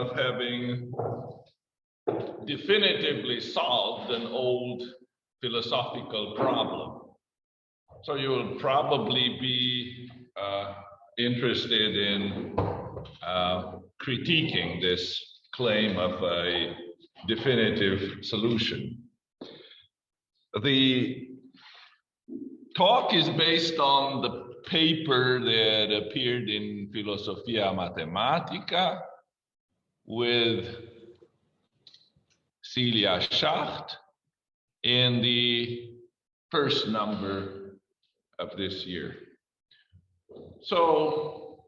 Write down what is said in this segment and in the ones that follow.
of having definitively solved an old philosophical problem. So you will probably be interested in critiquing this claim of a definitive solution. The talk is based on the paper that appeared in Philosophia Mathematica with Celia Schacht in the first number of this year. So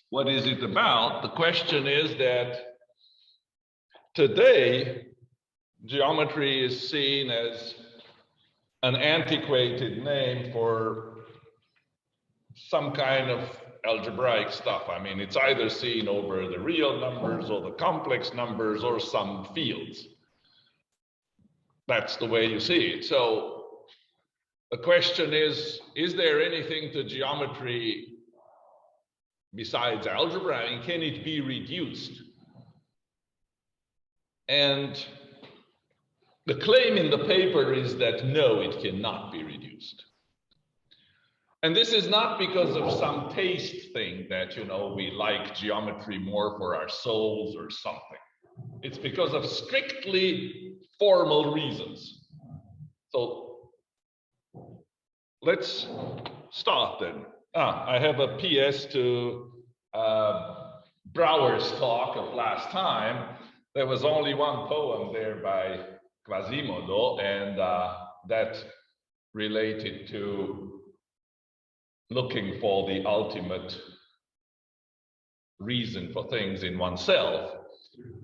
what is it about? The question is that today geometry is seen as an antiquated name for some kind of algebraic stuff. I mean, it's either seen over the real numbers or the complex numbers or some fields. That's the way you see it. So the question is there anything to geometry besides algebra, and can it be reduced? And the claim in the paper is that no, it cannot be reduced. And this is not because of some taste thing that, you know, we like geometry more for our souls or something. It's because of strictly formal reasons. So let's start then. I have a PS to Brouwer's talk of last time. There was only one poem there by Quasimodo, and that related to looking for the ultimate reason for things in oneself.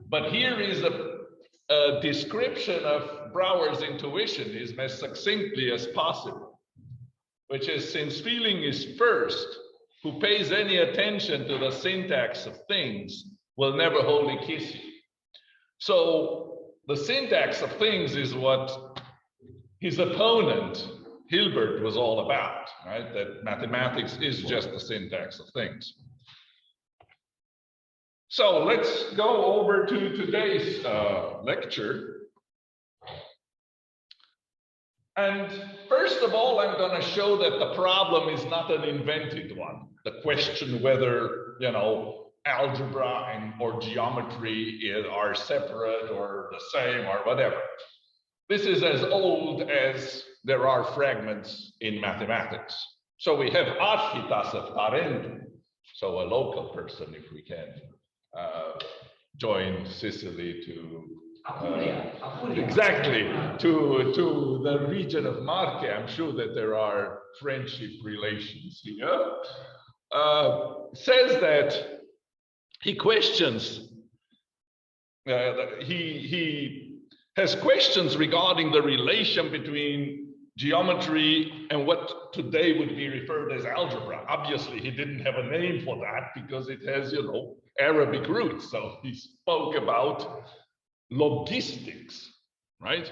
But here is a description of Brouwer's intuitionism as succinctly as possible, which is, since feeling is first, who pays any attention to the syntax of things will never wholly kiss you. So the syntax of things is what his opponent, Hilbert, was all about, right? That mathematics is just the syntax of things. So let's go over to today's lecture. And first of all, I'm going to show that the problem is not an invented one. The question whether, you know, algebra or geometry are separate or the same or whatever. This is as old as there are fragments in mathematics. So we have Architas of Tarentum, so a local person, if we can join Sicily to exactly to the region of Marche. I'm sure that there are friendship relations here. Says that he questions, he has questions regarding the relation between geometry and what today would be referred as algebra. Obviously, he didn't have a name for that because it has, you know, Arabic roots. So he spoke about logistics, right?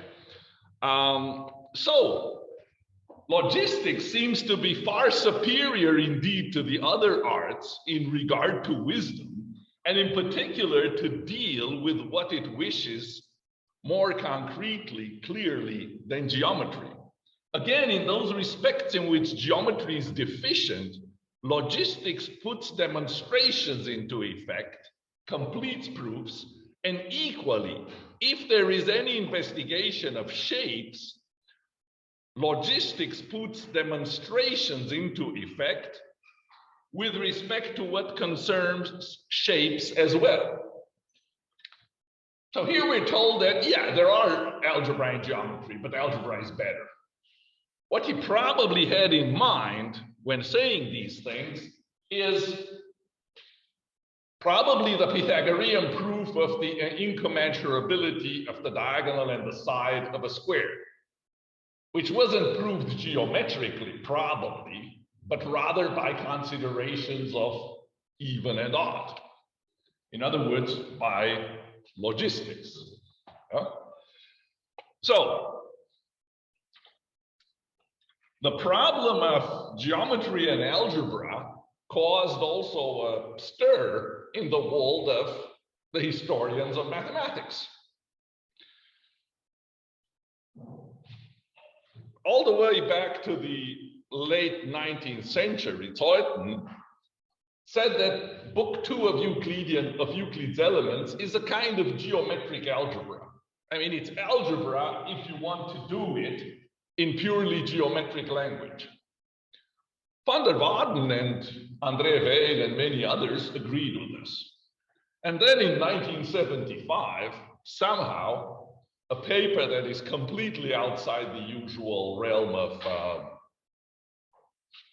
So logistics seems to be far superior indeed to the other arts in regard to wisdom, and in particular to deal with what it wishes more concretely, clearly than geometry. Again, in those respects in which geometry is deficient, logistics puts demonstrations into effect, completes proofs, and equally, if there is any investigation of shapes, logistics puts demonstrations into effect with respect to what concerns shapes as well. So here we're told that, yeah, there are algebra and geometry, but algebra is better. What he probably had in mind when saying these things is probably the Pythagorean proof of the incommensurability of the diagonal and the side of a square, which wasn't proved geometrically, probably, but rather by considerations of even and odd. In other words, by logistics. So the problem of geometry and algebra caused also a stir in the world of the historians of mathematics. All the way back to the late 19th century, Zeuthen said that book 2 of Euclid's Elements is a kind of geometric algebra. I mean, it's algebra if you want to do it in purely geometric language. Van der Waden and André Weil and many others agreed on this. And then in 1975, somehow, a paper that is completely outside the usual realm of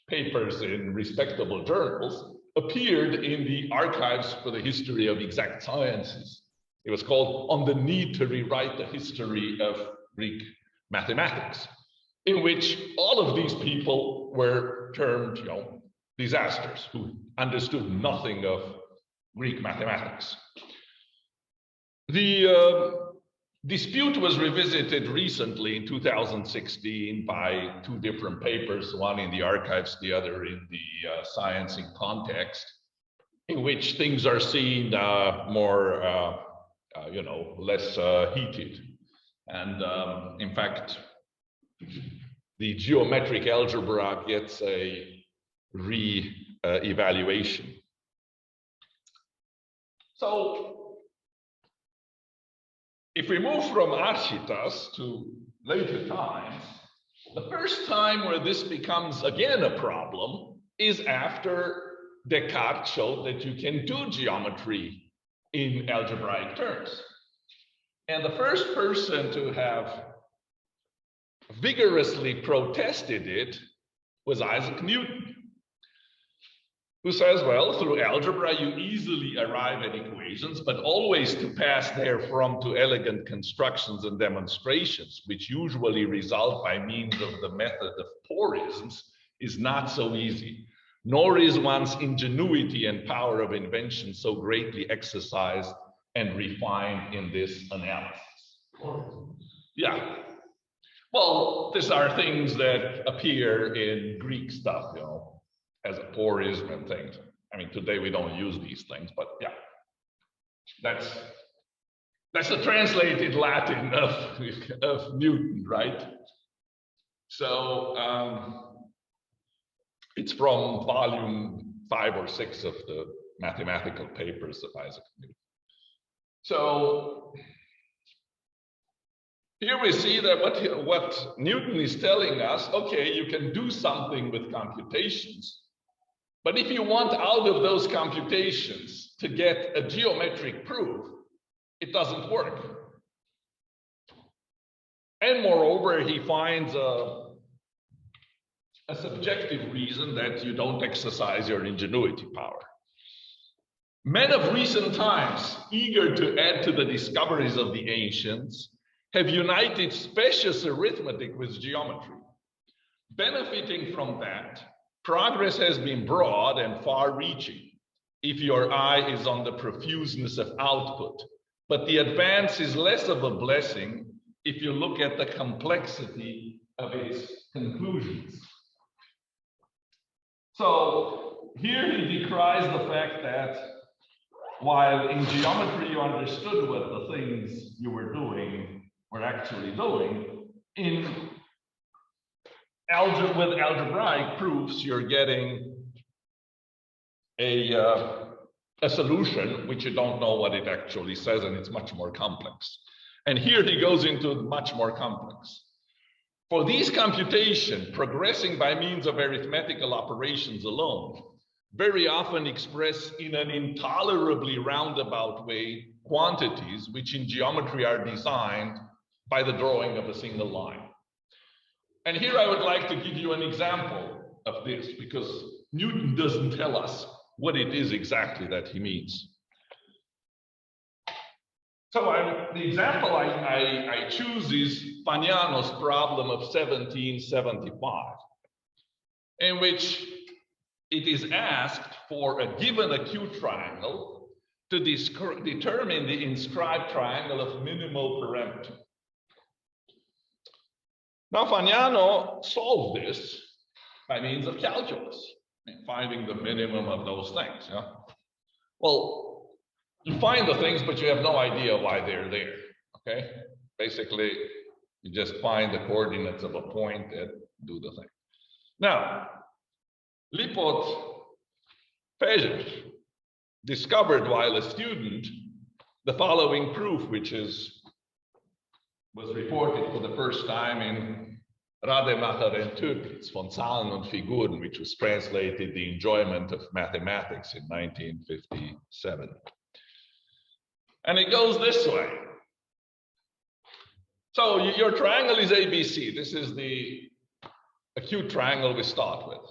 papers in respectable journals appeared in the Archives for the History of Exact Sciences. It was called On the Need to Rewrite the History of Greek Mathematics, in which all of these people were termed, disasters, who understood nothing of Greek mathematics. The dispute was revisited recently in 2016 by 2 different papers, one in the Archives, the other in the Science in Context, in which things are seen more, less heated. And in fact, the geometric algebra gets a re-evaluation. So, if we move from Archytas to later times, the first time where this becomes again a problem is after Descartes showed that you can do geometry in algebraic terms. And the first person to have vigorously protested it was Isaac Newton, who says, well, through algebra, you easily arrive at equations, but always to pass therefrom to elegant constructions and demonstrations, which usually result by means of the method of porisms, is not so easy, nor is one's ingenuity and power of invention so greatly exercised and refined in this analysis. Yeah. Well, these are things that appear in Greek stuff, as a porism and things. I mean, today we don't use these things, but yeah, that's the translated Latin of Newton, right? So it's from volume 5 or 6 of the mathematical papers of Isaac Newton. So here we see that what Newton is telling us, okay, you can do something with computations, but if you want out of those computations to get a geometric proof, it doesn't work. And moreover, he finds a subjective reason that you don't exercise your ingenuity power. Men of recent times, eager to add to the discoveries of the ancients, have united specious arithmetic with geometry. Benefiting from that, progress has been broad and far-reaching, if your eye is on the profuseness of output, but the advance is less of a blessing if you look at the complexity of its conclusions. So here he decries the fact that while in geometry you understood what the things you were doing were actually doing, with algebraic proofs, you're getting a solution which you don't know what it actually says, and it's much more complex. And here he goes into much more complex. For these computations, progressing by means of arithmetical operations alone, very often express in an intolerably roundabout way quantities which in geometry are designed by the drawing of a single line. And here I would like to give you an example of this, because Newton doesn't tell us what it is exactly that he means. So the example I choose is Fagnano's problem of 1775, in which it is asked for a given acute triangle to determine the inscribed triangle of minimal parameter. Now, Fagnano solved this by means of calculus. finding the minimum of those things. Yeah? Well, you find the things, but you have no idea why they're there. Okay? Basically, you just find the coordinates of a point and do the thing. Now, Lipot-Pagev discovered while a student the following proof, which was reported for the first time in Rademacher and Töplitz von Zahlen und Figuren, which was translated The Enjoyment of Mathematics in 1957. And it goes this way. So your triangle is ABC. This is the acute triangle we start with.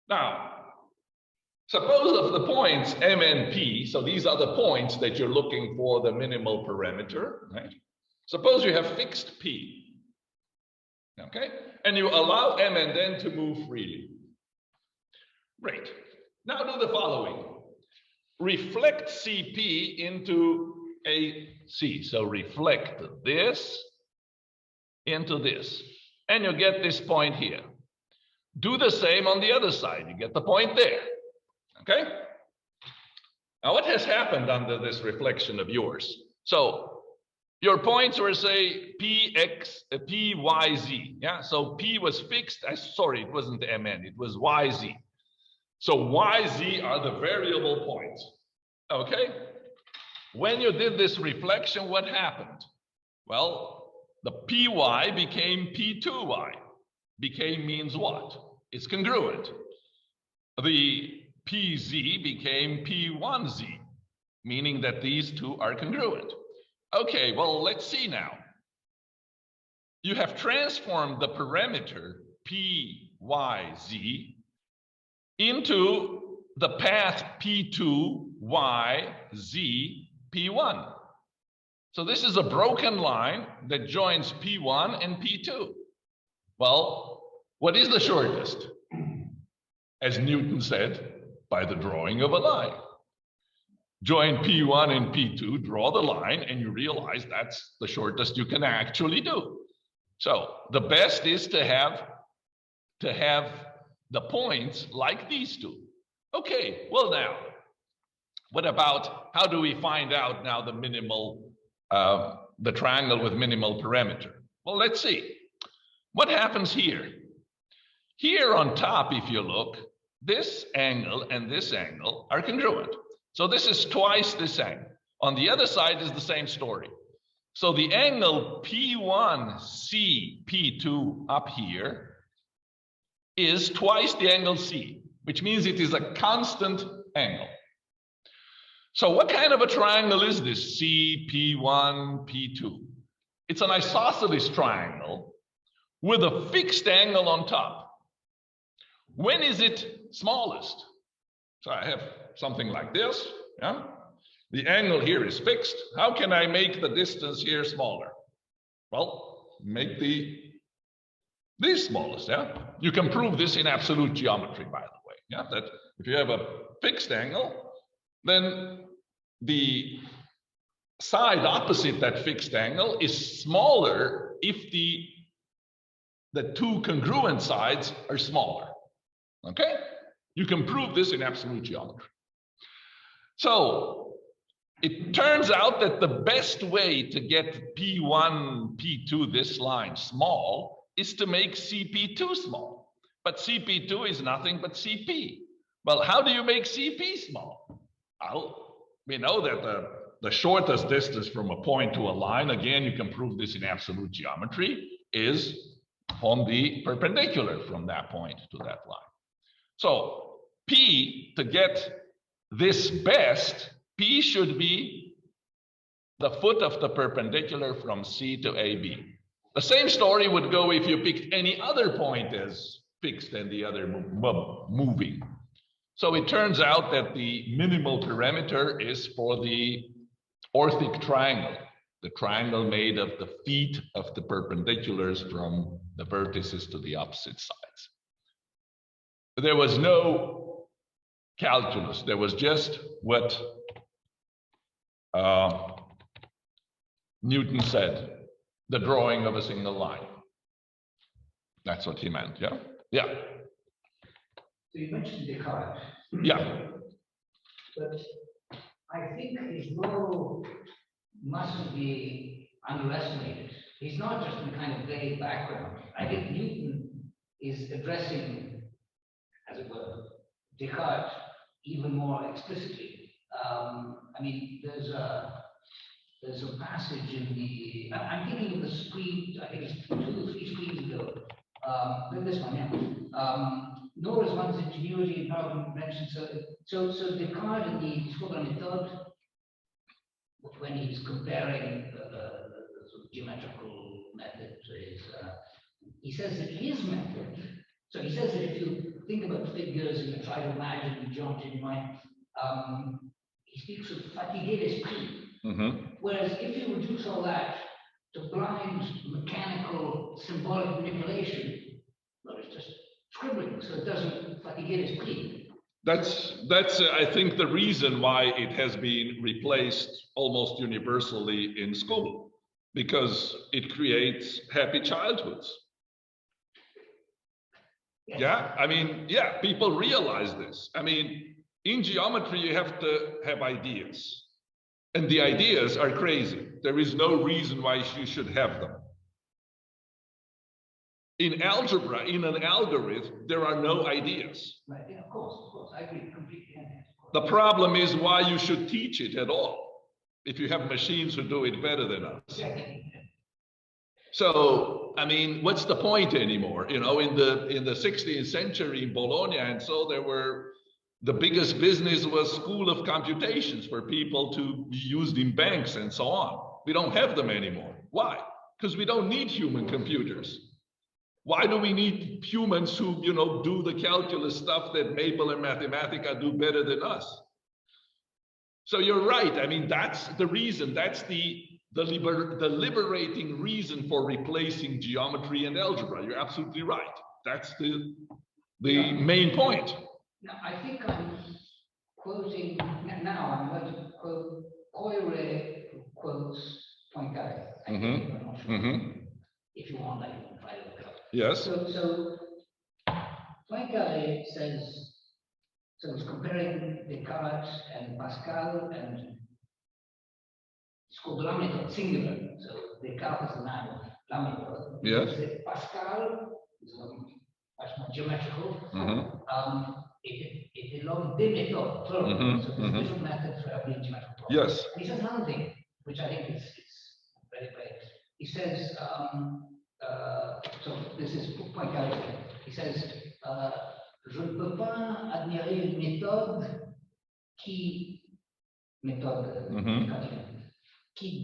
Now, suppose of the points M and P, so these are the points that you're looking for the minimal parameter, right? Suppose you have fixed P, okay? And you allow M and N to move freely. Great. Now do the following. Reflect CP into AC. So reflect this into this. And you get this point here. Do the same on the other side. You get the point there. Okay? Now what has happened under this reflection of yours? So your points were, say, PX, PYZ. Yeah, so P was fixed. Sorry, it wasn't MN, it was YZ. So YZ are the variable points. Okay? When you did this reflection, what happened? Well, the PY became P2Y. Became means what? It's congruent. The PZ became P1Z, meaning that these two are congruent. Okay, well, let's see now. You have transformed the parameter PYZ into the path P2YZ P1. So this is a broken line that joins P1 and P2. Well, what is the shortest? As Newton said, by the drawing of a line. Join P1 and P2, draw the line, and you realize that's the shortest you can actually do. So the best is to have the points like these two. Okay, well now, what about, how do we find out now the minimal, the triangle with minimal parameter? Well, let's see. What happens here? Here on top, if you look, this angle and this angle are congruent. So this is twice this angle. On the other side is the same story. So the angle P1C P2 up here is twice the angle C, which means it is a constant angle. So what kind of a triangle is this C, P1, P2? It's an isosceles triangle with a fixed angle on top. When is it smallest? So I have something like this, yeah? The angle here is fixed. How can I make the distance here smaller? Well, make this smallest, yeah? You can prove this in absolute geometry, by the way, yeah? That if you have a fixed angle, then the side opposite that fixed angle is smaller if the two congruent sides are smaller. Okay? You can prove this in absolute geometry. So it turns out that the best way to get P1, P2, this line small, is to make CP2 small. But CP2 is nothing but CP. Well, how do you make CP small? Well, we know that the shortest distance from a point to a line, again, you can prove this in absolute geometry, is on the perpendicular from that point to that line. So P, to get this best, P should be the foot of the perpendicular from C to AB. The same story would go if you picked any other point as fixed and the other moving. So it turns out that the minimal parameter is for the orthic triangle, the triangle made of the feet of the perpendiculars from the vertices to the opposite sides. There was no calculus. There was just what Newton said, the drawing of a single line. That's what he meant, yeah? Yeah. So you mentioned Descartes. Yeah. But I think his role mustn't be underestimated. He's not just in kind of vague background. I think Newton is addressing, as it were, Descartes even more explicitly. I mean, there's a passage in the. I'm thinking of the screen. I think it's 2 or 3 screens ago. This one, yeah. Nor is one's ingenuity and power mentioned. So Descartes in the Discours de la Méthode, when he's comparing the sort of geometrical method to his, he says that his method. So he says that if you think about figures and you try to imagine the geometry in mind, he speaks of fatigue d'esprit. Whereas if you reduce all that to blind mechanical symbolic manipulation, well, it's just scribbling, so it doesn't fatigue d'esprit. That's I think the reason why it has been replaced almost universally in school, because it creates happy childhoods. Yes. Yeah, I mean, yeah, people realize this. I mean, in geometry, you have to have ideas, and the ideas are crazy. There is no reason why you should have them. In algebra, in an algorithm, there are no ideas. Right, yeah, of course, I agree completely. The problem is why you should teach it at all, if you have machines who do it better than us. So, I mean, what's the point anymore? You know, in the 16th century in Bologna and so the biggest business was school of computations for people to be used in banks and so on. We don't have them anymore. Why? Because we don't need human computers. Why do we need humans who, you know, do the calculus stuff that Maple and Mathematica do better than us? So you're right. I mean, that's the reason. That's the liberating reason for replacing geometry and algebra. You're absolutely right. That's the main point. Now, I think I'm quoting, now I'm going to quote Coire, who quotes Poincaré. If you want, I can try to look it up. Yes. So Poincaré says, so he's comparing Descartes and Pascal and Discours de la Méthode, singular. So Descartes is the man of la méthode. Yes. Pascal is much more geometrical. It is l'homme des méthodes, plural. So there's different methods for every geometrical problem. Yes. And he says another thing, which I think is very great. He says, so this is Poincaré. He says, je ne peux pas admirer une méthode qui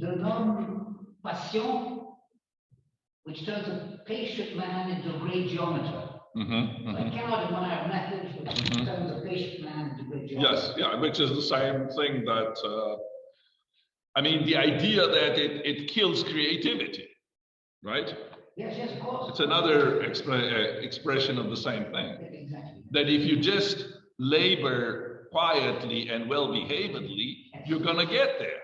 dénomme passion, which turns a patient man into a great geometer. So I cannot admire a method which turns a patient man into a great geometer. Yes, yeah, which is the same thing that, I mean, the idea that it kills creativity, right? Yes, of course. It's another expression of the same thing. Exactly. That if you just labor quietly and well-behavedly, you're going to get there.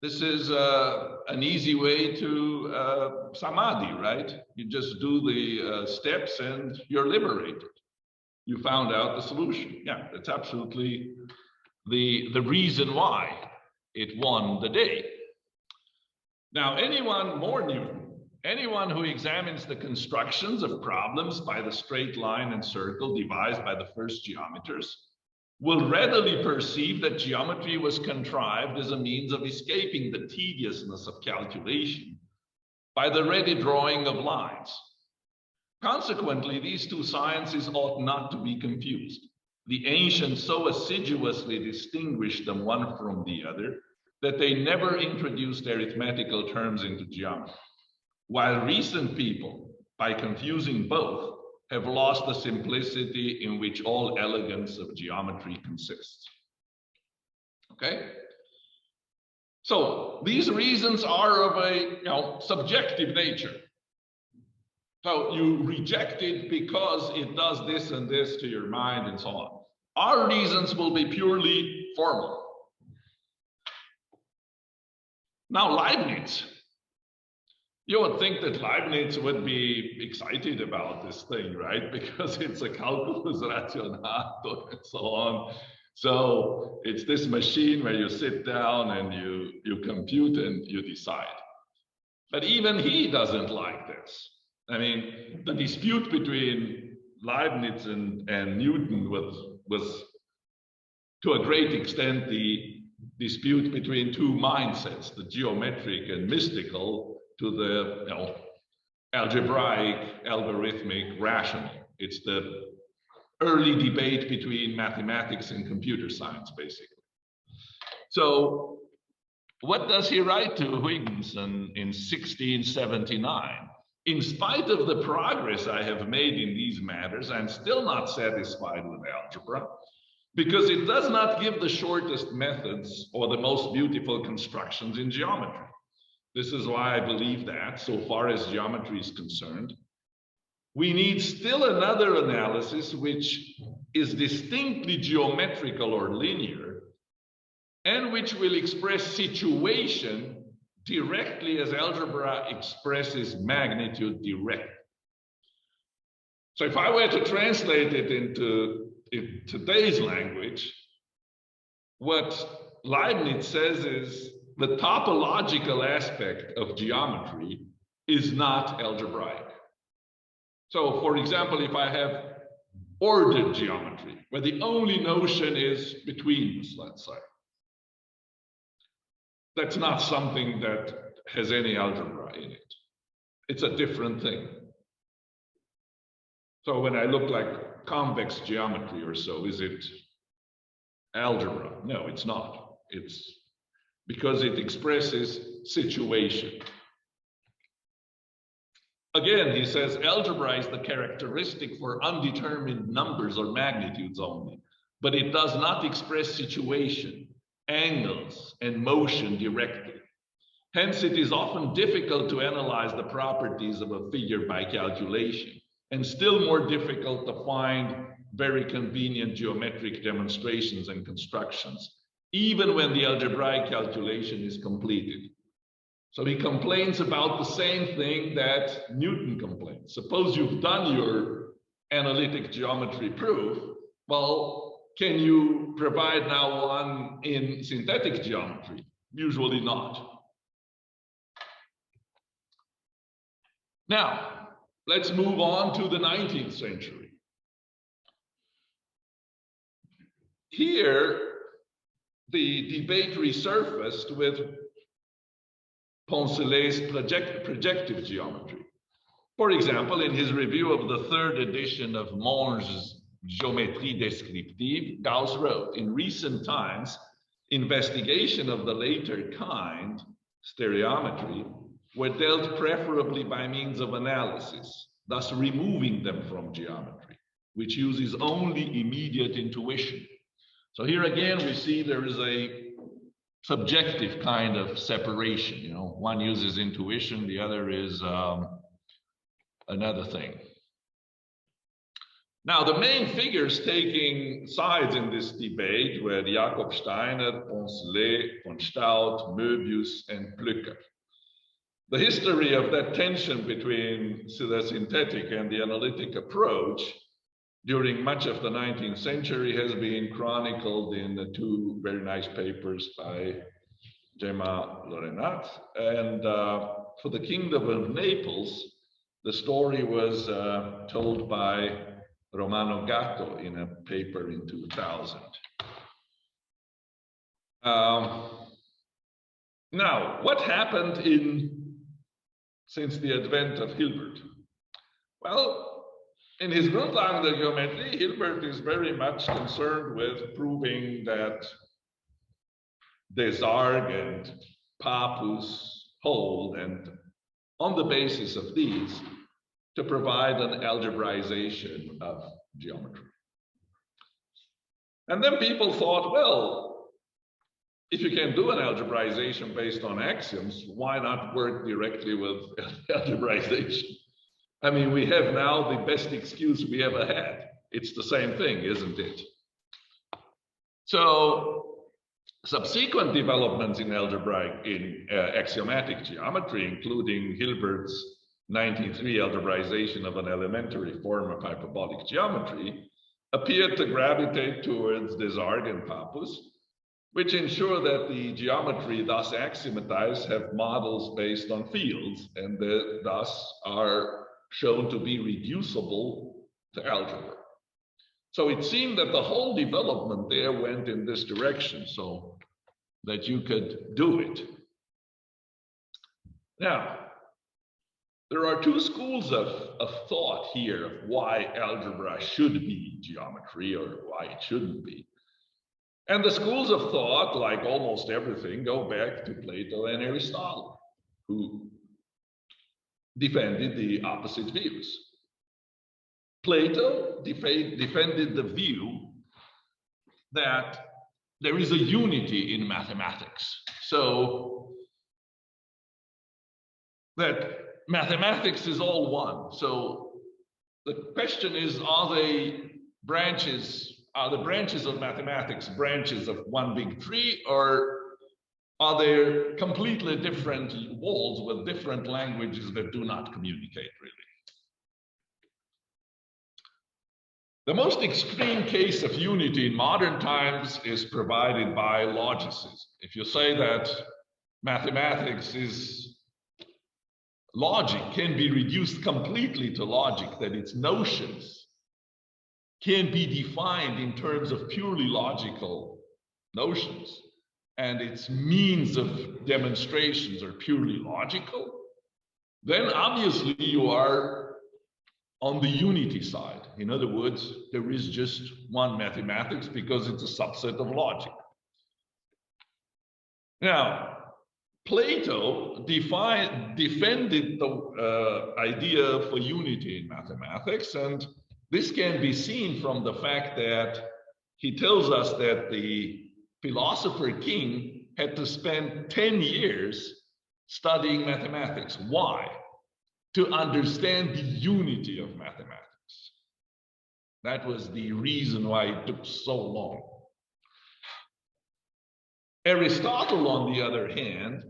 This is an easy way to samadhi, right? You just do the steps and you're liberated. You found out the solution. Yeah, that's absolutely the reason why it won the day. Now, anyone who examines the constructions of problems by the straight line and circle devised by the first geometers will readily perceive that geometry was contrived as a means of escaping the tediousness of calculation by the ready drawing of lines. Consequently, these two sciences ought not to be confused. The ancients so assiduously distinguished them one from the other that they never introduced arithmetical terms into geometry, while recent people, by confusing both, have lost the simplicity in which all elegance of geometry consists. Okay? So these reasons are of a subjective nature. So you reject it because it does this and this to your mind and so on. Our reasons will be purely formal. Now Leibniz You would think that Leibniz would be excited about this thing, right? Because it's a calculus rationato and so on. So it's this machine where you sit down and you compute and you decide. But even he doesn't like this. I mean, the dispute between Leibniz and Newton was to a great extent the dispute between two mindsets, the geometric and mystical, to the algebraic, algorithmic, rational. It's the early debate between mathematics and computer science, basically. So what does he write to Huygens in 1679? In spite of the progress I have made in these matters, I'm still not satisfied with algebra, because it does not give the shortest methods or the most beautiful constructions in geometry. This is why I believe that, so far as geometry is concerned, we need still another analysis which is distinctly geometrical or linear, and which will express situation directly as algebra expresses magnitude directly. So if I were to translate it into today's language, what Leibniz says is the topological aspect of geometry is not algebraic. So for example, if I have ordered geometry, where the only notion is betweenness, let's say, that's not something that has any algebra in it. It's a different thing. So when I look like convex geometry or so, is it algebra? No, it's not. It's because it expresses situation. Again, he says algebra is the characteristic for undetermined numbers or magnitudes only, but it does not express situation, angles, and motion directly. Hence, it is often difficult to analyze the properties of a figure by calculation, and still more difficult to find very convenient geometric demonstrations and constructions, even when the algebraic calculation is completed. So he complains about the same thing that Newton complains. Suppose you've done your analytic geometry proof. Well, can you provide now one in synthetic geometry? Usually not. Now, let's move on to the 19th century. Here, the debate resurfaced with Poncelet's projective geometry. For example, in his review of the third edition of Monge's Géométrie descriptive, Gauss wrote, in recent times, investigation of the later kind, stereometry, were dealt preferably by means of analysis, thus removing them from geometry, which uses only immediate intuition. So here again, we see there is a subjective kind of separation. You know, one uses intuition, the other is another thing. Now, the main figures taking sides in this debate were Jakob Steiner, Poncelet, von Staudt, Möbius, and Plücker. The history of that tension between the synthetic and the analytic approach during much of the 19th century has been chronicled in the two very nice papers by Gemma Lorenat. And for the Kingdom of Naples, the story was told by Romano Gatto in a paper in 2000. Now, what happened since the advent of Hilbert? Well, in his Grundlagen der Geometrie, Hilbert is very much concerned with proving that Desargues and Pappus hold, and on the basis of these, to provide an algebraization of geometry. And then people thought, well, if you can do an algebraization based on axioms, why not work directly with algebraization? I mean, we have now the best excuse we ever had. It's the same thing, isn't it? So Subsequent developments in axiomatic geometry, including Hilbert's 1903 algebraization of an elementary form of hyperbolic geometry, appeared to gravitate towards Desargues and Pappus, which ensure that the geometry thus axiomatized have models based on fields and thus are shown to be reducible to algebra. So it seemed that the whole development there went in this direction so that you could do it. Now, there are two schools of thought here of why algebra should be geometry or why it shouldn't be. And the schools of thought, like almost everything, go back to Plato and Aristotle, who defended the opposite views. Plato defended the view that there is a unity in mathematics. So that mathematics is all one. So the question is, are the branches of mathematics branches of one big tree, or are there completely different walls with different languages that do not communicate really? The most extreme case of unity in modern times is provided by logicism. If you say that mathematics is logic, can be reduced completely to logic, that its notions can be defined in terms of purely logical notions, and its means of demonstrations are purely logical, then obviously you are on the unity side. In other words, there is just one mathematics because it's a subset of logic. Now, Plato defended the idea for unity in mathematics, and this can be seen from the fact that he tells us that the philosopher king had to spend 10 years studying mathematics. Why? To understand the unity of mathematics. That was the reason why it took so long. Aristotle, on the other hand,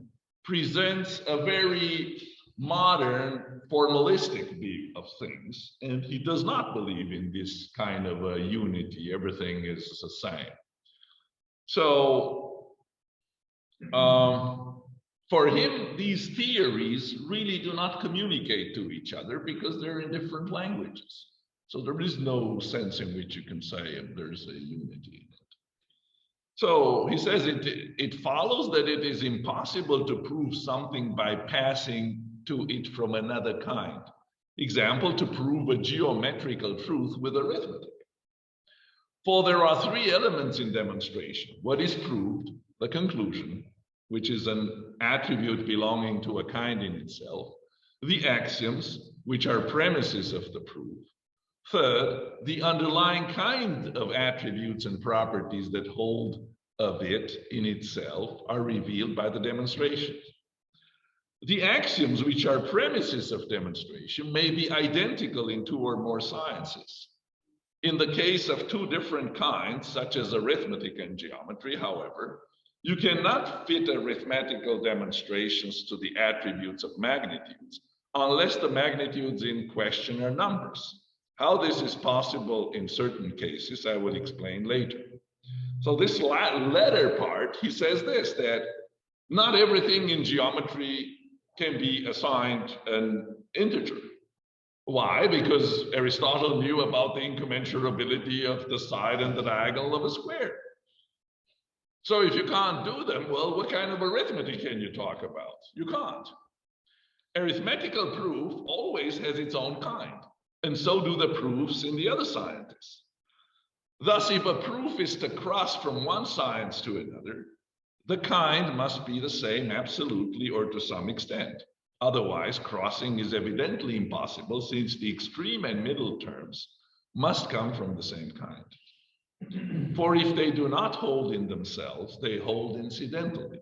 presents a very modern formalistic view of things, and he does not believe in this kind of a unity. Everything is the same. So for him, these theories really do not communicate to each other because they're in different languages. So there is no sense in which you can say if there's a unity in it. So he says it follows that it is impossible to prove something by passing to it from another kind. Example, to prove a geometrical truth with arithmetic. For there are three elements in demonstration: what is proved, the conclusion, which is an attribute belonging to a kind in itself, the axioms, which are premises of the proof. Third, the underlying kind of attributes and properties that hold of it in itself are revealed by the demonstrations. The axioms, which are premises of demonstration, may be identical in two or more sciences. In the case of two different kinds, such as arithmetic and geometry, however, you cannot fit arithmetical demonstrations to the attributes of magnitudes unless the magnitudes in question are numbers. How this is possible in certain cases, I will explain later. So this latter part, he says this, that not everything in geometry can be assigned an integer. Why? Because Aristotle knew about the incommensurability of the side and the diagonal of a square. So if you can't do them, well, what kind of arithmetic can you talk about? You can't. Arithmetical proof always has its own kind, and so do the proofs in the other sciences. Thus, if a proof is to cross from one science to another, the kind must be the same absolutely or to some extent. Otherwise, crossing is evidently impossible, since the extreme and middle terms must come from the same kind. For if they do not hold in themselves, they hold incidentally.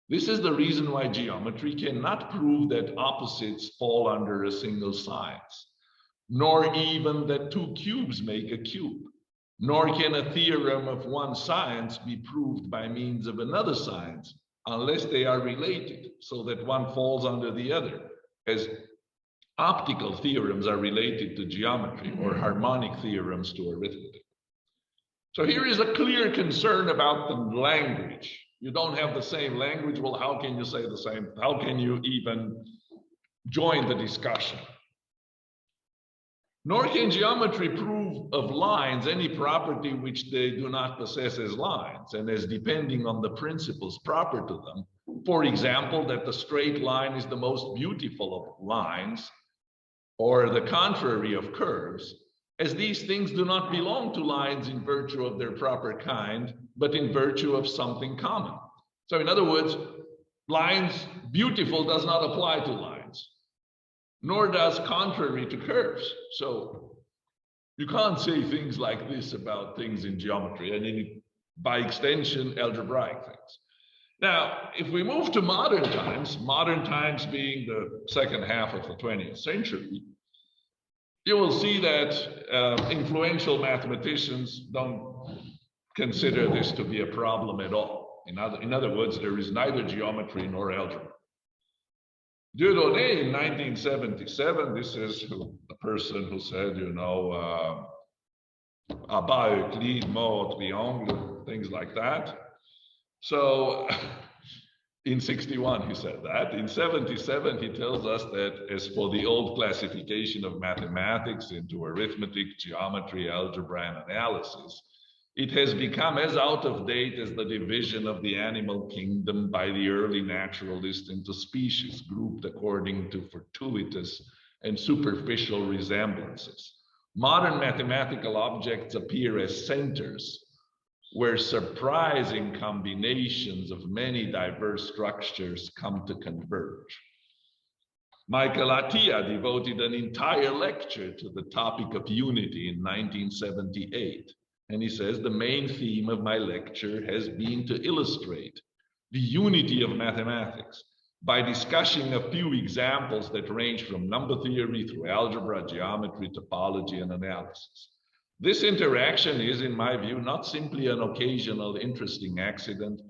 This is the reason why geometry cannot prove that opposites fall under a single science, nor even that two cubes make a cube. Nor can a theorem of one science be proved by means of another science unless they are related, so that one falls under the other, as optical theorems are related to geometry or harmonic theorems to arithmetic. So here is a clear concern about the language. You don't have the same language. Well, how can you say the same? How can you even join the discussion? Nor can geometry prove of lines any property which they do not possess as lines and as depending on the principles proper to them. For example, that the straight line is the most beautiful of lines, or the contrary of curves, as these things do not belong to lines in virtue of their proper kind, but in virtue of something common. So in other words, lines, beautiful does not apply to lines, nor does contrary to curves. So you can't say things like this about things in geometry and by extension, algebraic things. Now, if we move to modern times being the second half of the 20th century, you will see that influential mathematicians don't consider this to be a problem at all. In other words, there is neither geometry nor algebra. Dieudonné in 1977, this is the person who said, you know, Abba Euclide, mort triangle, things like that. So in 61, he said that. In 77, he tells us that as for the old classification of mathematics into arithmetic, geometry, algebra, and analysis, it has become as out of date as the division of the animal kingdom by the early naturalists into species grouped according to fortuitous and superficial resemblances. Modern mathematical objects appear as centers where surprising combinations of many diverse structures come to converge. Michael Atiyah devoted an entire lecture to the topic of unity in 1978. And he says, the main theme of my lecture has been to illustrate the unity of mathematics by discussing a few examples that range from number theory through algebra, geometry, topology, and analysis. This interaction is, in my view, not simply an occasional interesting accident,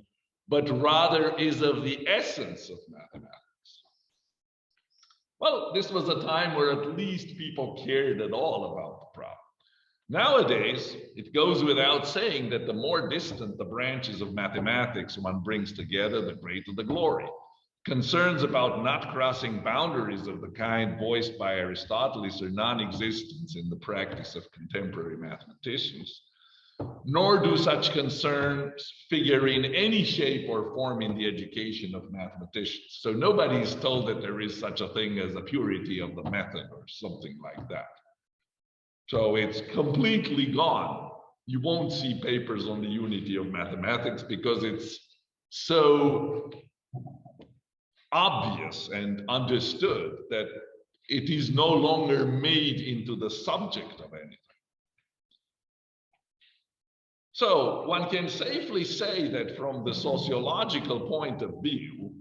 but rather is of the essence of mathematics. Well, this was a time where at least people cared at all about the problem. Nowadays, it goes without saying that the more distant the branches of mathematics one brings together, the greater the glory. Concerns about not crossing boundaries of the kind voiced by Aristotle are non-existent in the practice of contemporary mathematicians, nor do such concerns figure in any shape or form in the education of mathematicians. So nobody is told that there is such a thing as a purity of the method or something like that. So it's completely gone. You won't see papers on the unity of mathematics because it's so obvious and understood that it is no longer made into the subject of anything. So one can safely say that from the sociological point of view,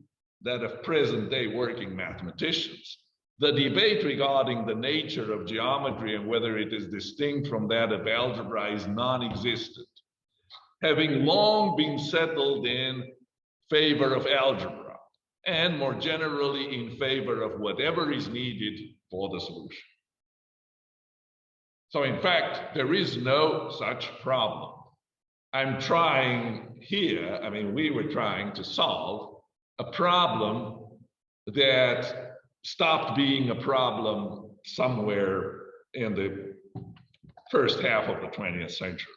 that of present-day working mathematicians, the debate regarding the nature of geometry and whether it is distinct from that of algebra is non-existent, having long been settled in favor of algebra, and more generally in favor of whatever is needed for the solution. So in fact, there is no such problem. I'm trying here, we were trying to solve a problem that stopped being a problem somewhere in the first half of the 20th century.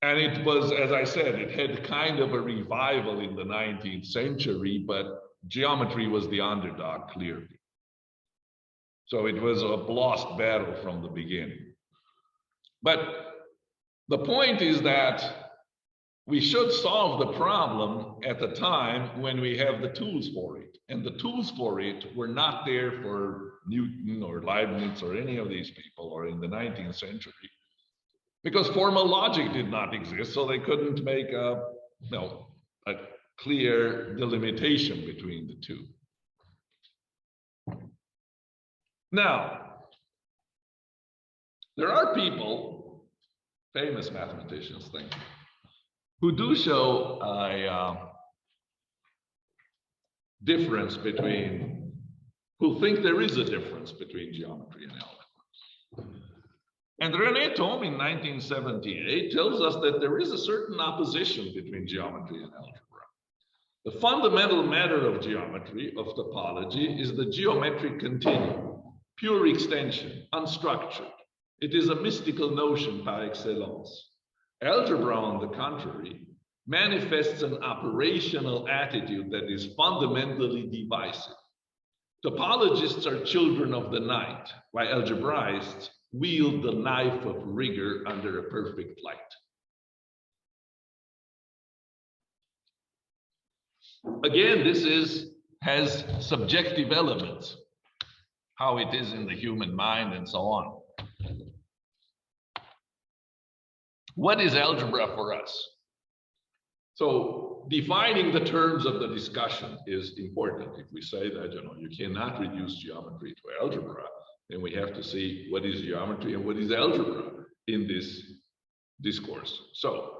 And it was, as I said, it had kind of a revival in the 19th century, but geometry was the underdog, clearly. So it was a lost battle from the beginning. But the point is that we should solve the problem at the time when we have the tools for it. And the tools for it were not there for Newton or Leibniz or any of these people, or in the 19th century, because formal logic did not exist, so they couldn't make a clear delimitation between the two. Now, There are people, famous mathematicians, think, who do show a difference between, who think there is a difference between geometry and algebra. And René Thom in 1978 tells us that there is a certain opposition between geometry and algebra. The fundamental matter of geometry, of topology, is the geometric continuum, pure extension, unstructured. It is a mystical notion par excellence. Algebra, on the contrary, manifests an operational attitude that is fundamentally divisive. Topologists are children of the night, while algebraists wield the knife of rigor under a perfect light. Again, this has subjective elements, how it is in the human mind and so on. What is algebra for us? So defining the terms of the discussion is important. If we say that, you cannot reduce geometry to algebra, then we have to see what is geometry and what is algebra in this discourse. So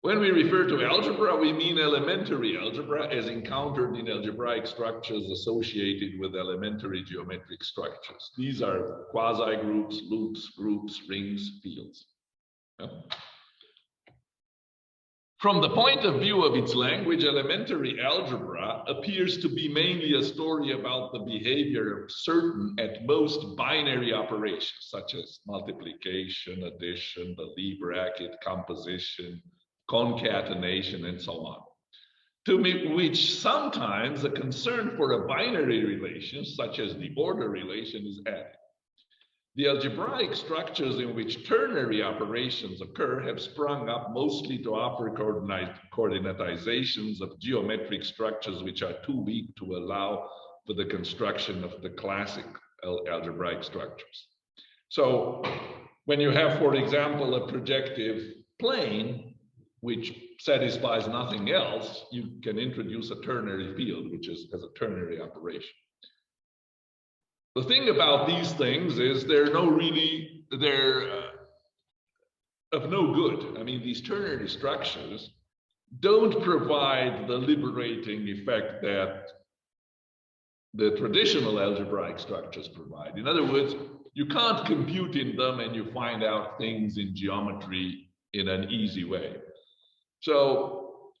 when we refer to algebra, we mean elementary algebra as encountered in algebraic structures associated with elementary geometric structures. These are quasi-groups, loops, groups, rings, fields. Yeah. From the point of view of its language, elementary algebra appears to be mainly a story about the behavior of certain, at most, binary operations, such as multiplication, addition, the Lie bracket, composition, concatenation, and so on, to which sometimes a concern for a binary relation, such as the order relation, is added. The algebraic structures in which ternary operations occur have sprung up mostly to offer coordinatizations of geometric structures which are too weak to allow for the construction of the classic algebraic structures. So when you have, for example, a projective plane, which satisfies nothing else, you can introduce a ternary field, which has a ternary operation. The thing about these things is they're of no good. I mean, these ternary structures don't provide the liberating effect that the traditional algebraic structures provide. In other words, you can't compute in them and you find out things in geometry in an easy way. So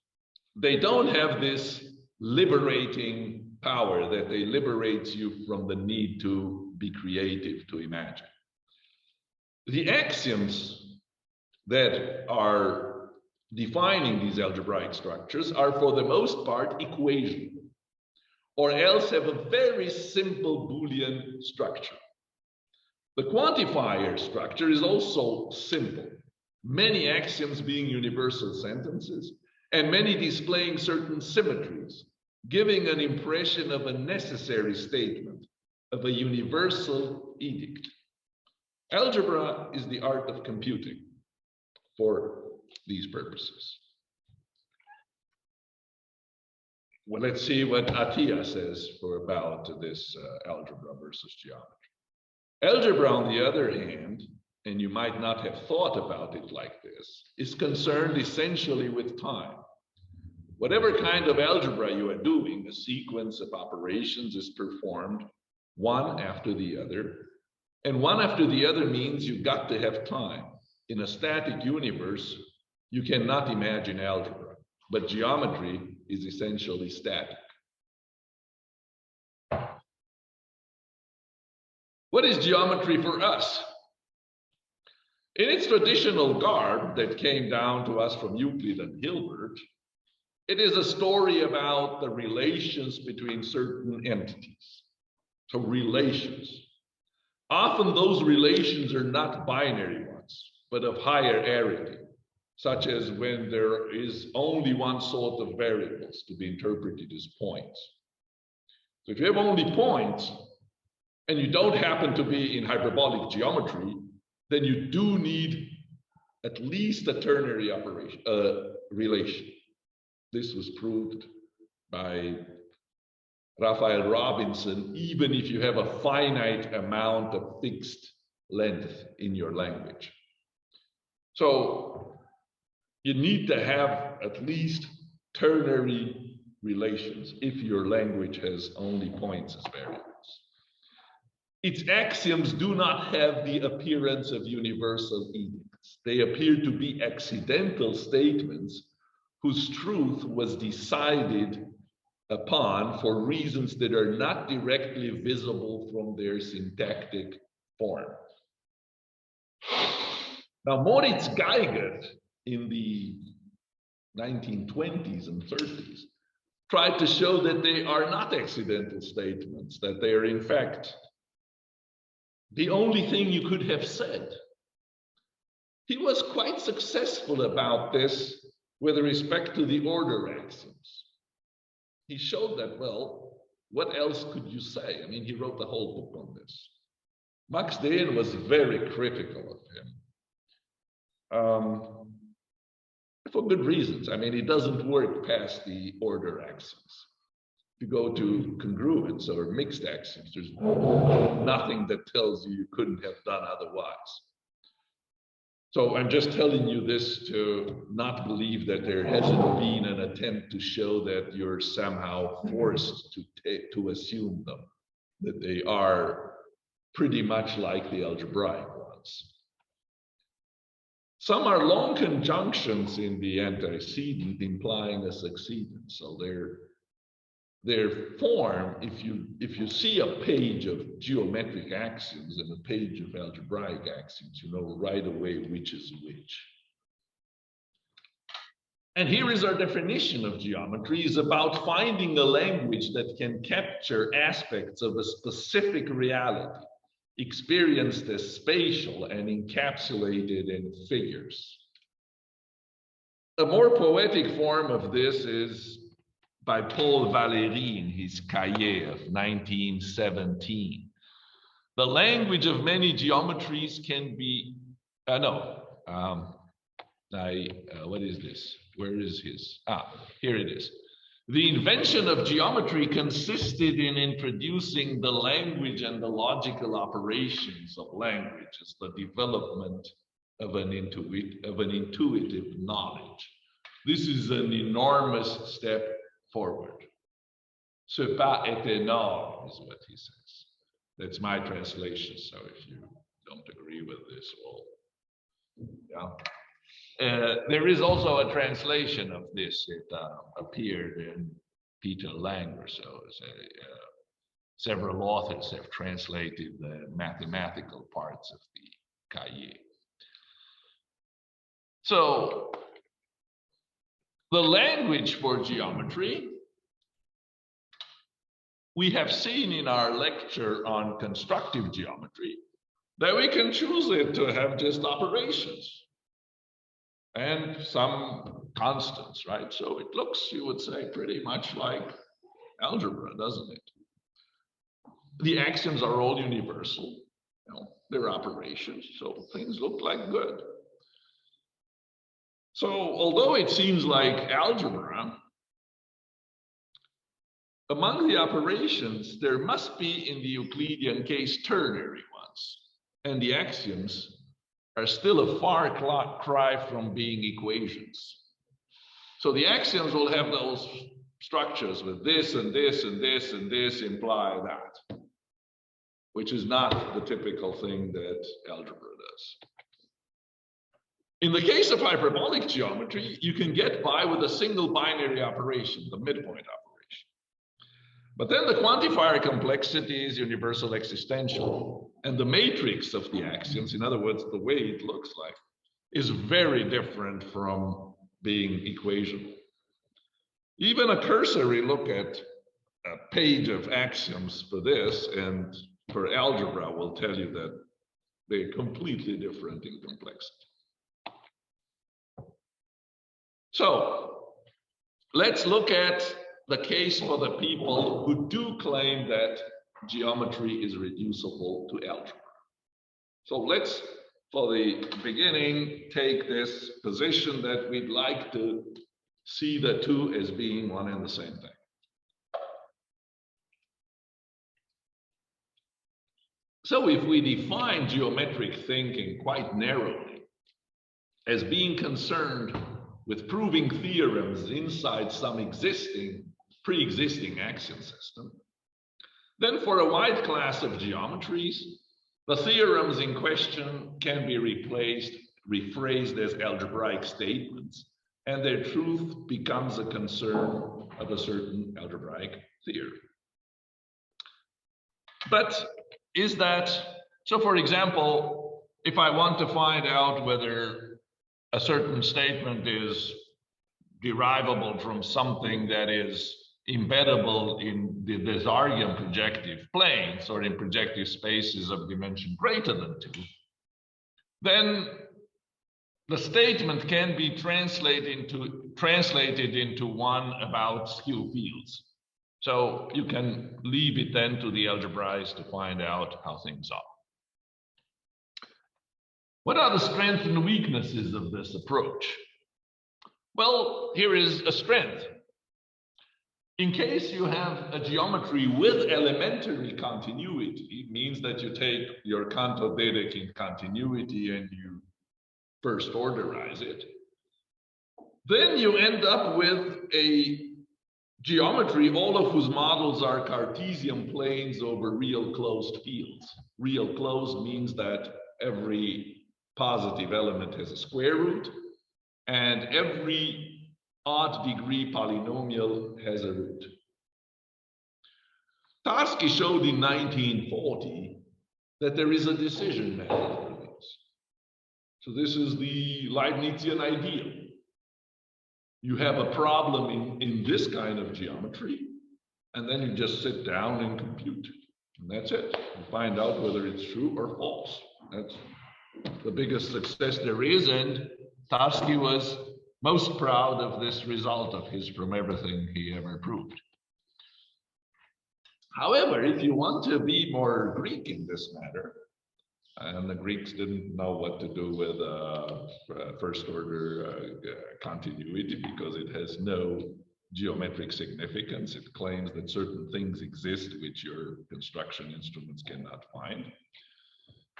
they don't have this liberating power that they liberates you from the need to be creative, to imagine. The axioms that are defining these algebraic structures are for the most part equational, or else have a very simple Boolean structure. The quantifier structure is also simple, many axioms being universal sentences and many displaying certain symmetries, giving an impression of a necessary statement, of a universal edict. Algebra is the art of computing for these purposes. Well, let's see what Atiyah says about this algebra versus geometry. Algebra, on the other hand, and you might not have thought about it like this, is concerned essentially with time. Whatever kind of algebra you are doing, a sequence of operations is performed one after the other. And one after the other means you've got to have time. In a static universe, you cannot imagine algebra, but geometry is essentially static. What is geometry for us? In its traditional garb that came down to us from Euclid and Hilbert, it is a story about the relations between certain entities. So relations. Often those relations are not binary ones, but of higher arity, such as when there is only one sort of variables to be interpreted as points. So if you have only points, and you don't happen to be in hyperbolic geometry, then you do need at least a ternary relation. This was proved by Raphael Robinson, even if you have a finite amount of fixed length in your language. So you need to have at least ternary relations if your language has only points as variables. Its axioms do not have the appearance of universal edicts. They appear to be accidental statements whose truth was decided upon for reasons that are not directly visible from their syntactic form. Now, Moritz Geigert in the 1920s and 30s tried to show that they are not accidental statements, that they are in fact the only thing you could have said. He was quite successful about this with respect to the order axioms. He showed that, well, what else could you say? I mean, he wrote the whole book on this. Max Dehn was very critical of him. For good reasons. I mean, it doesn't work past the order axioms. If you go to congruence or mixed axioms, there's nothing that tells you couldn't have done otherwise. So I'm just telling you this to not believe that there hasn't been an attempt to show that you're somehow forced to assume them, that they are pretty much like the algebraic ones. Some are long conjunctions in the antecedent implying a succedent. So their form, if you see a page of geometric axioms and a page of algebraic axioms, you know right away which is which. And here is our definition of geometry, is about finding a language that can capture aspects of a specific reality, experienced as spatial and encapsulated in figures. A more poetic form of this is by Paul Valéry in his Cahiers of 1917. The language of many geometries can be, what is this? Where is his? Here it is. The invention of geometry consisted in introducing the language and the logical operations of language as the development of an intuitive knowledge. This is an enormous step forward. Ce pas est énorme is what he says. That's my translation. So if you don't agree with this, well, yeah. There is also a translation of this. It appeared in Peter Lang or so. Several authors have translated the mathematical parts of the Cahiers. So the language for geometry, we have seen in our lecture on constructive geometry that we can choose it to have just operations and some constants, right? So it looks, you would say, pretty much like algebra, doesn't it? The axioms are all universal, they're operations, so things look like good. So although it seems like algebra, among the operations, there must be, in the Euclidean case, ternary ones, and the axioms are still a far cry from being equations. So the axioms will have those structures with this and this and this and this imply that, which is not the typical thing that algebra does. In the case of hyperbolic geometry, you can get by with a single binary operation, the midpoint operation. But then the quantifier complexity is universal existential, and the matrix of the axioms, in other words, the way it looks like, is very different from being equational. Even a cursory look at a page of axioms for this and for algebra will tell you that they're completely different in complexity. So let's look at the case for the people who do claim that geometry is reducible to algebra. So let's, for the beginning, take this position that we'd like to see the two as being one and the same thing. So if we define geometric thinking quite narrowly as being concerned with proving theorems inside some pre-existing axiom system, then for a wide class of geometries, the theorems in question can be rephrased as algebraic statements, and their truth becomes a concern of a certain algebraic theory. But is that, so for example, if I want to find out whether a certain statement is derivable from something that is embeddable in the Desargues projective planes or in projective spaces of dimension greater than 2, then the statement can be translated into one about skew fields. So you can leave it then to the algebraics to find out how things are. What are the strengths and weaknesses of this approach? Well, here is a strength. In case you have a geometry with elementary continuity, it means that you take your Canto-Dedek in continuity and you first orderize it, then you end up with a geometry, all of whose models are Cartesian planes over real closed fields. Real closed means that every positive element has a square root, and every odd degree polynomial has a root. Tarski showed in 1940 that there is a decision method for this. So this is the Leibnizian ideal. You have a problem in this kind of geometry, and then you just sit down and compute. And that's it. You find out whether it's true or false. That's the biggest success there is, and Tarski was most proud of this result of his from everything he ever proved. However, if you want to be more Greek in this matter, and the Greeks didn't know what to do with first order continuity because it has no geometric significance. It claims that certain things exist which your construction instruments cannot find.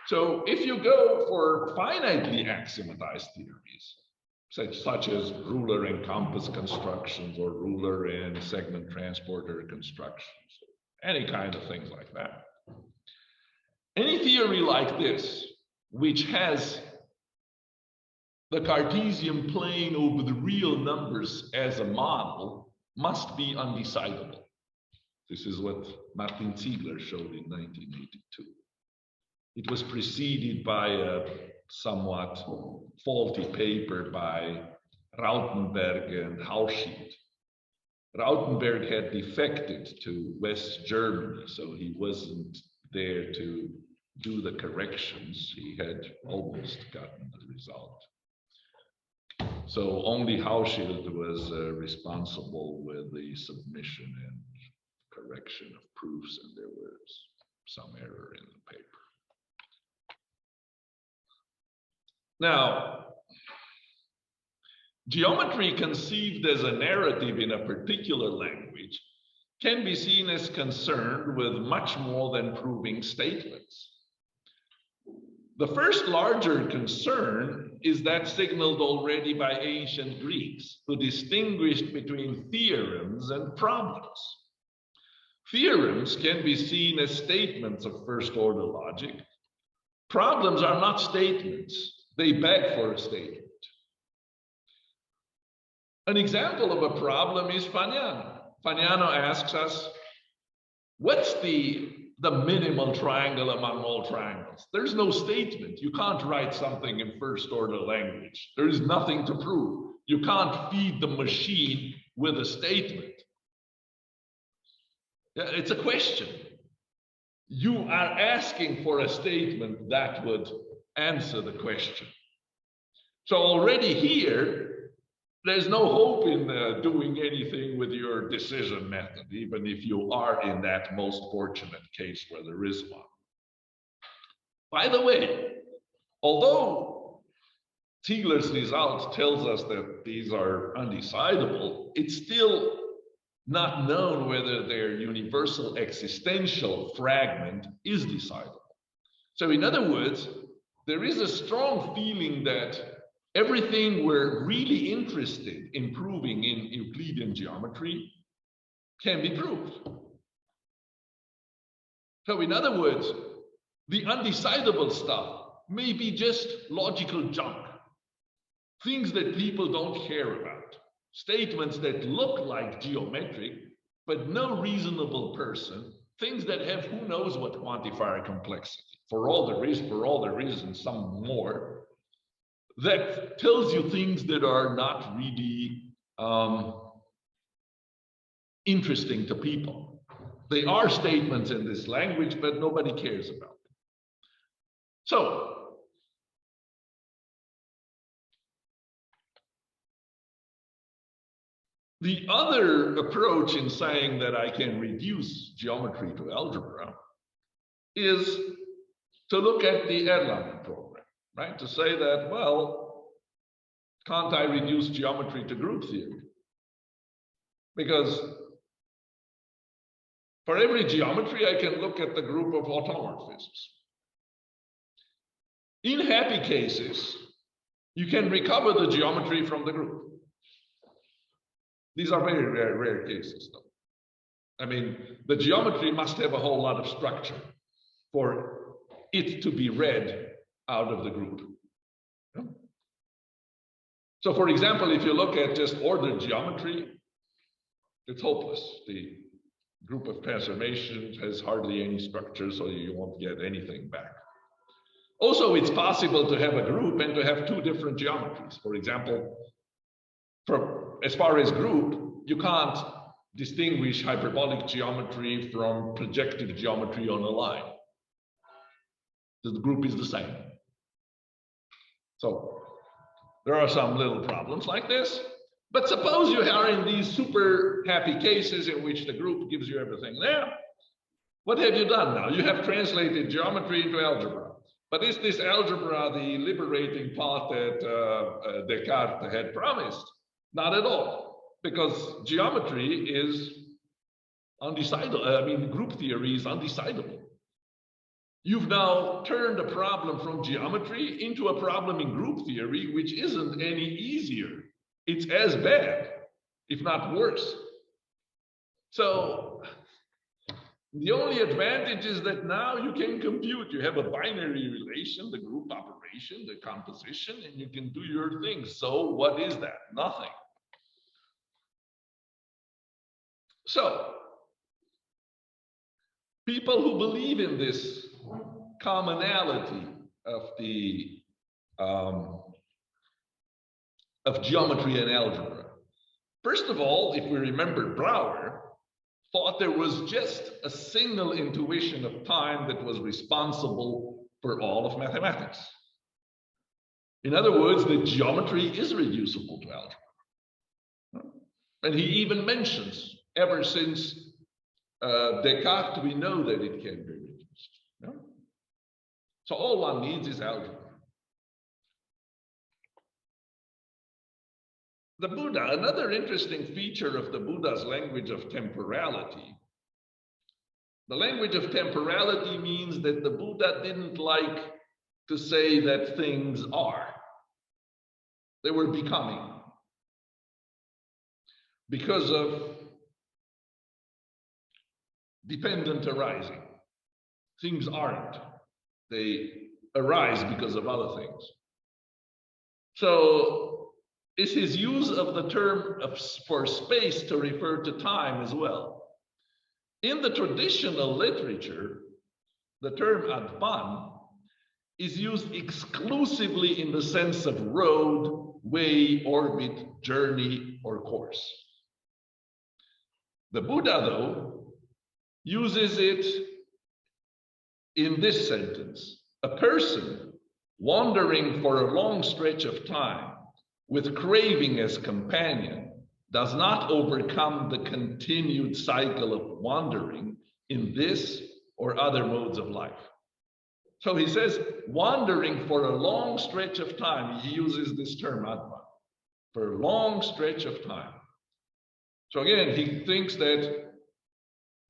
So if you go for finitely axiomatized theories, such as ruler and compass constructions or ruler and segment transporter constructions, any kind of things like that. Any theory like this, which has the Cartesian plane over the real numbers as a model, must be undecidable. This is what Martin Ziegler showed in 1982. It was preceded by a somewhat faulty paper by Rautenberg and Hauschild. Rautenberg had defected to West Germany, so he wasn't there to do the corrections. He had almost gotten the result. So only Hauschild was responsible with the submission and correction of proofs, and there was some error in the paper. Now, geometry conceived as a narrative in a particular language can be seen as concerned with much more than proving statements. The first larger concern is that signaled already by ancient Greeks, who distinguished between theorems and problems. Theorems can be seen as statements of first order logic. Problems are not statements. They beg for a statement. An example of a problem is Fagnano. Fagnano asks us, what's the minimal triangle among all triangles? There's no statement. You can't write something in first order language. There is nothing to prove. You can't feed the machine with a statement. It's a question. You are asking for a statement that would answer the question. So already here, there's no hope in doing anything with your decision method, even if you are in that most fortunate case where there is one. By the way, although Ziegler's result tells us that these are undecidable, it's still not known whether their universal existential fragment is decidable. So in other words, there is a strong feeling that everything we're really interested in proving in Euclidean geometry can be proved. So in other words, the undecidable stuff may be just logical junk, things that people don't care about, statements that look like geometric, but no reasonable person, things that have who knows what quantifier complexity, for all there is, and some more, that tells you things that are not really interesting to people. They are statements in this language, but nobody cares about them. So, the other approach in saying that I can reduce geometry to algebra is to look at the Erlangen program, right? To say that, well, can't I reduce geometry to group theory? Because for every geometry, I can look at the group of automorphisms. In happy cases, you can recover the geometry from the group. These are very rare cases, though. I mean, the geometry must have a whole lot of structure for it to be read out of the group. Yeah? So, for example, if you look at just ordered geometry, it's hopeless. The group of transformations has hardly any structure, so you won't get anything back. Also, it's possible to have a group and to have two different geometries. For example, as far as group, you can't distinguish hyperbolic geometry from projective geometry on a line. The group is the same. So there are some little problems like this. But suppose you are in these super happy cases in which the group gives you everything there. What have you done now? You have translated geometry into algebra. But is this algebra the liberating path that Descartes had promised? Not at all, because geometry is undecidable. I mean, group theory is undecidable. You've now turned a problem from geometry into a problem in group theory, which isn't any easier. It's as bad, if not worse. So the only advantage is that now you can compute. You have a binary relation, the group operation, the composition, and you can do your thing. So what is that? Nothing. So people who believe in this commonality of the of geometry and algebra, first of all, if we remember, Brouwer thought there was just a single intuition of time that was responsible for all of mathematics. In other words, the geometry is reducible to algebra. And he even mentions, ever since Descartes, we know that it can be reduced. Yeah? So all one needs is algebra. The Buddha, another interesting feature of the Buddha's language of temporality. The language of temporality means that the Buddha didn't like to say that things are. They were becoming. Because of dependent arising. Things aren't. They arise because of other things. So is his use of the term for space to refer to time as well. In the traditional literature, the term adpan is used exclusively in the sense of road, way, orbit, journey, or course. The Buddha, though, uses it in this sentence: a person wandering for a long stretch of time with craving as companion does not overcome the continued cycle of wandering in this or other modes of life. So he says, wandering for a long stretch of time, he uses this term, advan, for a long stretch of time. So again, he thinks that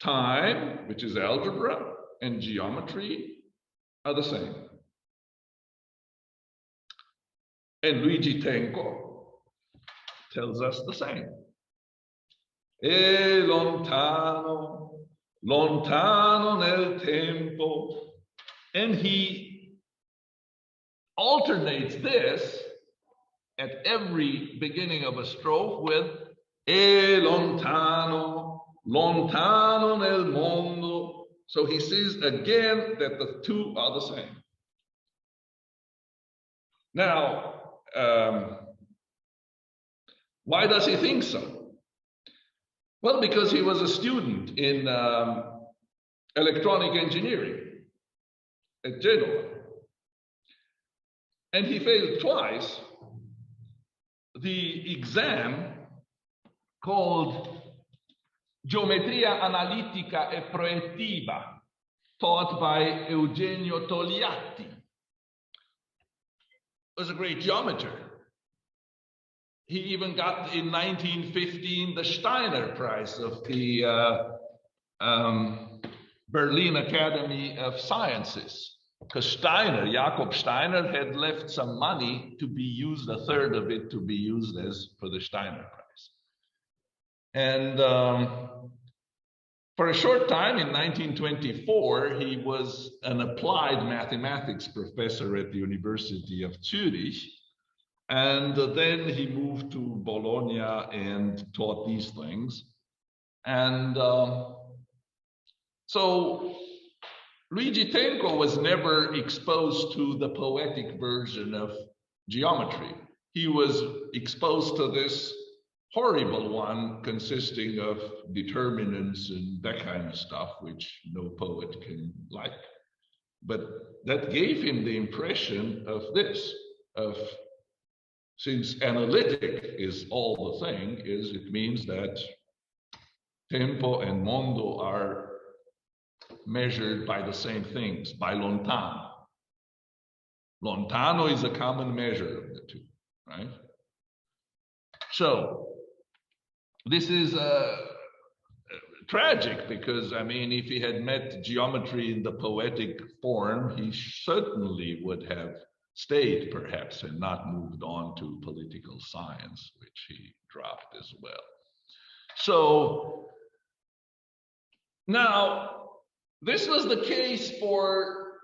time, which is algebra, and geometry are the same. And Luigi Tenco tells us the same. E lontano, lontano nel tempo. And he alternates this at every beginning of a strophe with E lontano, lontano nel mondo. So he says again that the two are the same. Now, why does he think so? Well, because he was a student in electronic engineering at Genoa. And he failed twice the exam called Geometria Analitica e Proiettiva, taught by Eugenio Togliatti. Was a great geometer. He even got in 1915 the Steiner Prize of the Berlin Academy of Sciences. Because Jakob Steiner had left some money to be used, a third of it to be used as for the Steiner Prize. And for a short time in 1924, he was an applied mathematics professor at the University of Zurich. And then he moved to Bologna and taught these things. And so Luigi Tenco was never exposed to the poetic version of geometry. He was exposed to this horrible one consisting of determinants and that kind of stuff, which no poet can like. But that gave him the impression of this, of since analytic is all the thing, it means that tempo and mondo are measured by the same things, by lontano. Lontano is a common measure of the two, right? So this is tragic because, I mean, if he had met geometry in the poetic form, he certainly would have stayed perhaps and not moved on to political science, which he dropped as well. So now, this was the case for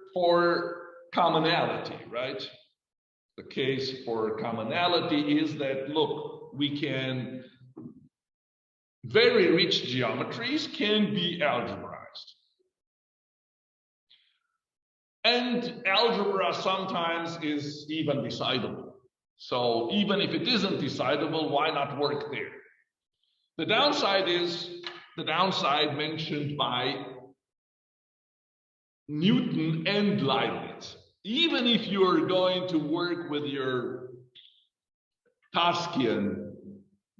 commonality, right? The case for commonality is that, look, we can, very rich geometries can be algebraized. And algebra sometimes is even decidable. So even if it isn't decidable, why not work there? The downside is the downside mentioned by Newton and Leibniz. Even if you're going to work with your Tarskian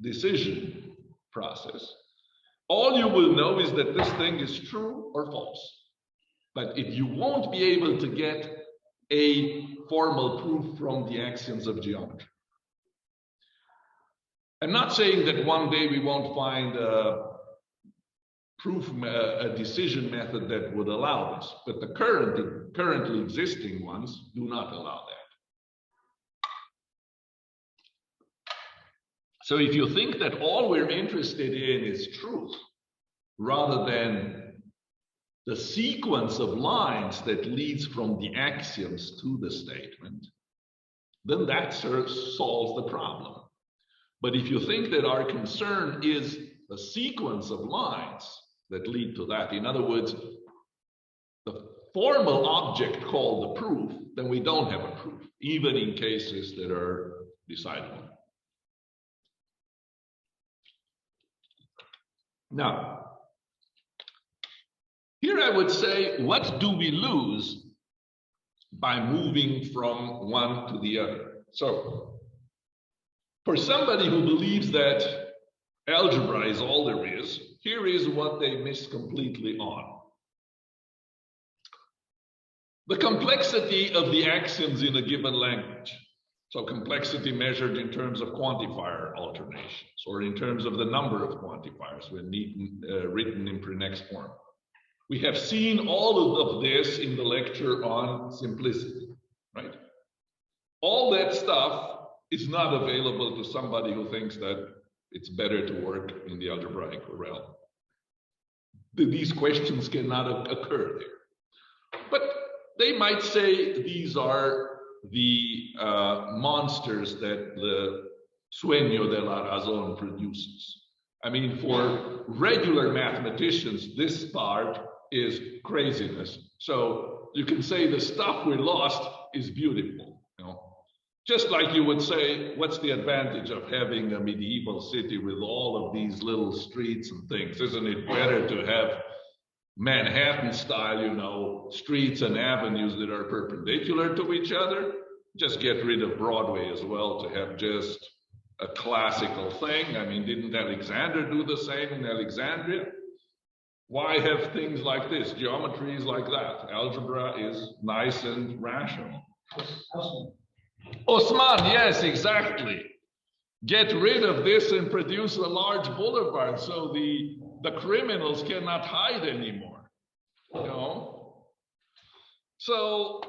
decision process, all you will know is that this thing is true or false. But if you won't be able to get a formal proof from the axioms of geometry. I'm not saying that one day we won't find a decision method that would allow this, but the currently existing ones do not allow that. So if you think that all we're interested in is truth, rather than the sequence of lines that leads from the axioms to the statement, then that solves the problem. But if you think that our concern is the sequence of lines that lead to that, in other words, the formal object called the proof, then we don't have a proof, even in cases that are decidable. Now, here I would say, what do we lose by moving from one to the other? So, for somebody who believes that algebra is all there is, here is what they miss completely on. The complexity of the axioms in a given language. So complexity measured in terms of quantifier alternations or in terms of the number of quantifiers when written in pre-next form. We have seen all of this in the lecture on simplicity, right? All that stuff is not available to somebody who thinks that it's better to work in the algebraic realm. These questions cannot occur there. But they might say these are the monsters that the sueño de la razón produces. I mean, for regular mathematicians, this part is craziness. So you can say the stuff we lost is beautiful, you know. Just like you would say, what's the advantage of having a medieval city with all of these little streets and things? Isn't it better to have Manhattan style, you know, streets and avenues that are perpendicular to each other? Just get rid of Broadway as well to have just a classical thing. I mean, didn't Alexander do the same in Alexandria? Why have things like this, geometries like that? Algebra is nice and rational. Osman, yes, exactly. Get rid of this and produce a large boulevard so the criminals cannot hide anymore. You know? So,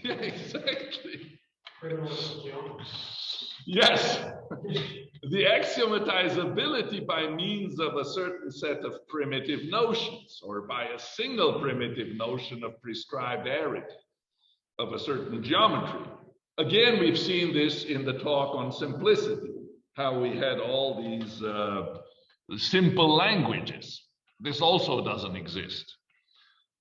yeah, exactly. Yes. The axiomatizability by means of a certain set of primitive notions, or by a single primitive notion of prescribed arity of a certain geometry. Again, we've seen this in the talk on simplicity, how we had all these simple languages. This also doesn't exist.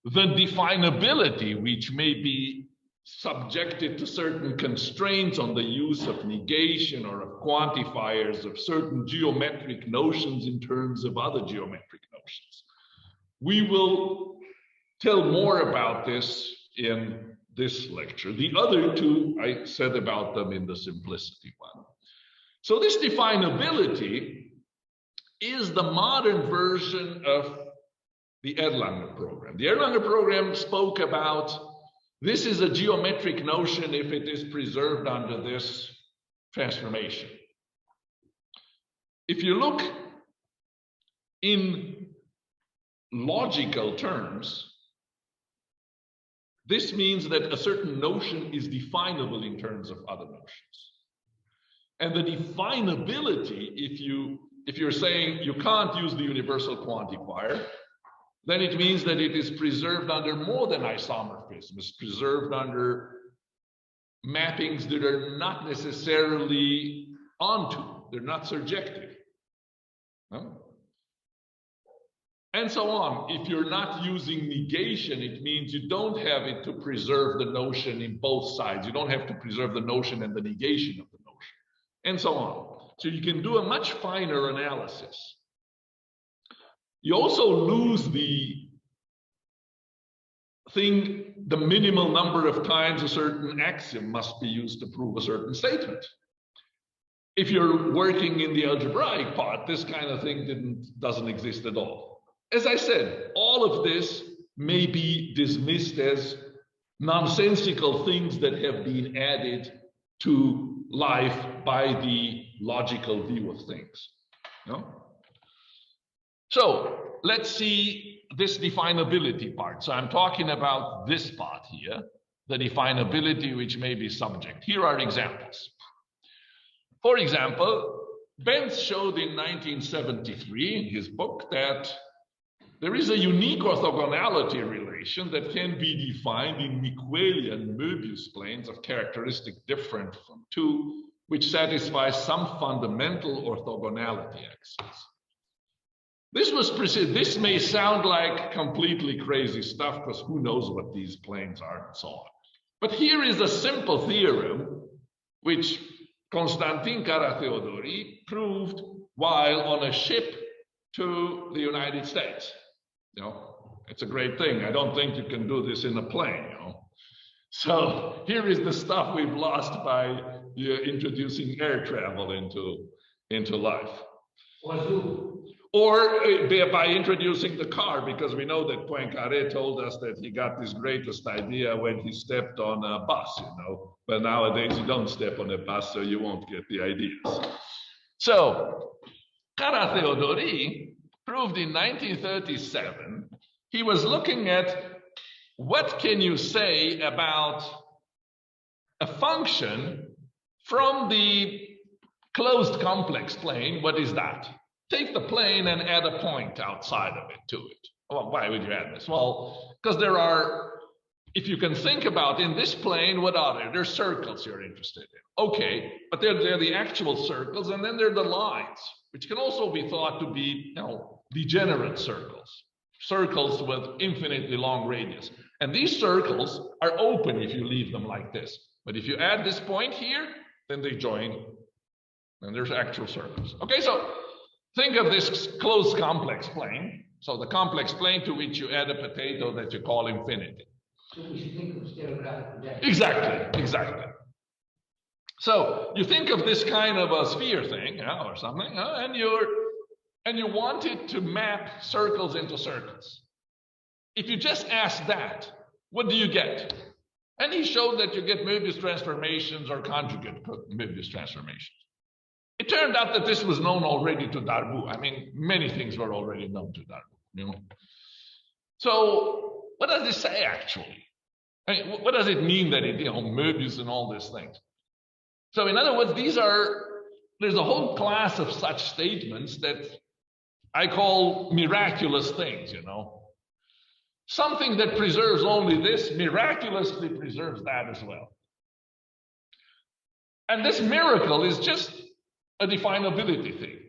The definability, which may be subjected to certain constraints on the use of negation or of quantifiers of certain geometric notions in terms of other geometric notions. We will tell more about this in this lecture. The other two, I said about them in the simplicity one. So this definability is the modern version of the Erlanger program. The Erlanger program spoke about this is a geometric notion if it is preserved under this transformation. If you look in logical terms, this means that a certain notion is definable in terms of other notions. And the definability, if you're saying you can't use the universal quantifier, then it means that it is preserved under more than isomorphism. It's preserved under mappings that are not necessarily onto, they're not surjective. No? And so on. If you're not using negation, it means you don't have it to preserve the notion in both sides. You don't have to preserve the notion and the negation of the notion, and so on. So you can do a much finer analysis. You also lose the thing, the minimal number of times a certain axiom must be used to prove a certain statement. If you're working in the algebraic part, this kind of thing doesn't exist at all. As I said, all of this may be dismissed as nonsensical things that have been added to life by the logical view of things. No? So let's see this definability part. So I'm talking about this part here, the definability which may be subject. Here are examples. For example, Benz showed in 1973 in his book that there is a unique orthogonality relation that can be defined in Minkowskian Möbius planes of characteristic different from two, which satisfies some fundamental orthogonality axes. This may sound like completely crazy stuff because who knows what these planes are and so on. But here is a simple theorem which Constantin Kara-Theodori proved while on a ship to the United States. You know, it's a great thing. I don't think you can do this in a plane, you know. So here is the stuff we've lost by introducing air travel into life. Or by introducing the car, because we know that Poincaré told us that he got his greatest idea when he stepped on a bus, you know. But nowadays you don't step on a bus, so you won't get the ideas. So Kara-Theodori proved in 1937. He was looking at what can you say about a function from the closed complex plane. What is that? Take the plane and add a point outside of it to it. Well, why would you add this? Well, because there are, if you can think about in this plane, what are there? There's circles you're interested in. Okay, but they're the actual circles, and then there are the lines, which can also be thought to be, degenerate circles. Circles with infinitely long radius. And these circles are open if you leave them like this. But if you add this point here, then they join, and there's actual circles. Okay, so think of this closed complex plane. So the complex plane to which you add a potato that you call infinity. So we should think of stereographic projection. Exactly. So you think of this kind of a sphere thing, or something, and you want it to map circles into circles. If you just ask that, what do you get? And he showed that you get Möbius transformations or conjugate Möbius transformations. It turned out that this was known already to Darboux. I mean, many things were already known to Darboux. So what does this say actually? I mean, what does it mean that it, Möbius and all these things? So in other words, there's a whole class of such statements that I call miraculous things, Something that preserves only this miraculously preserves that as well. And this miracle is just a definability thing.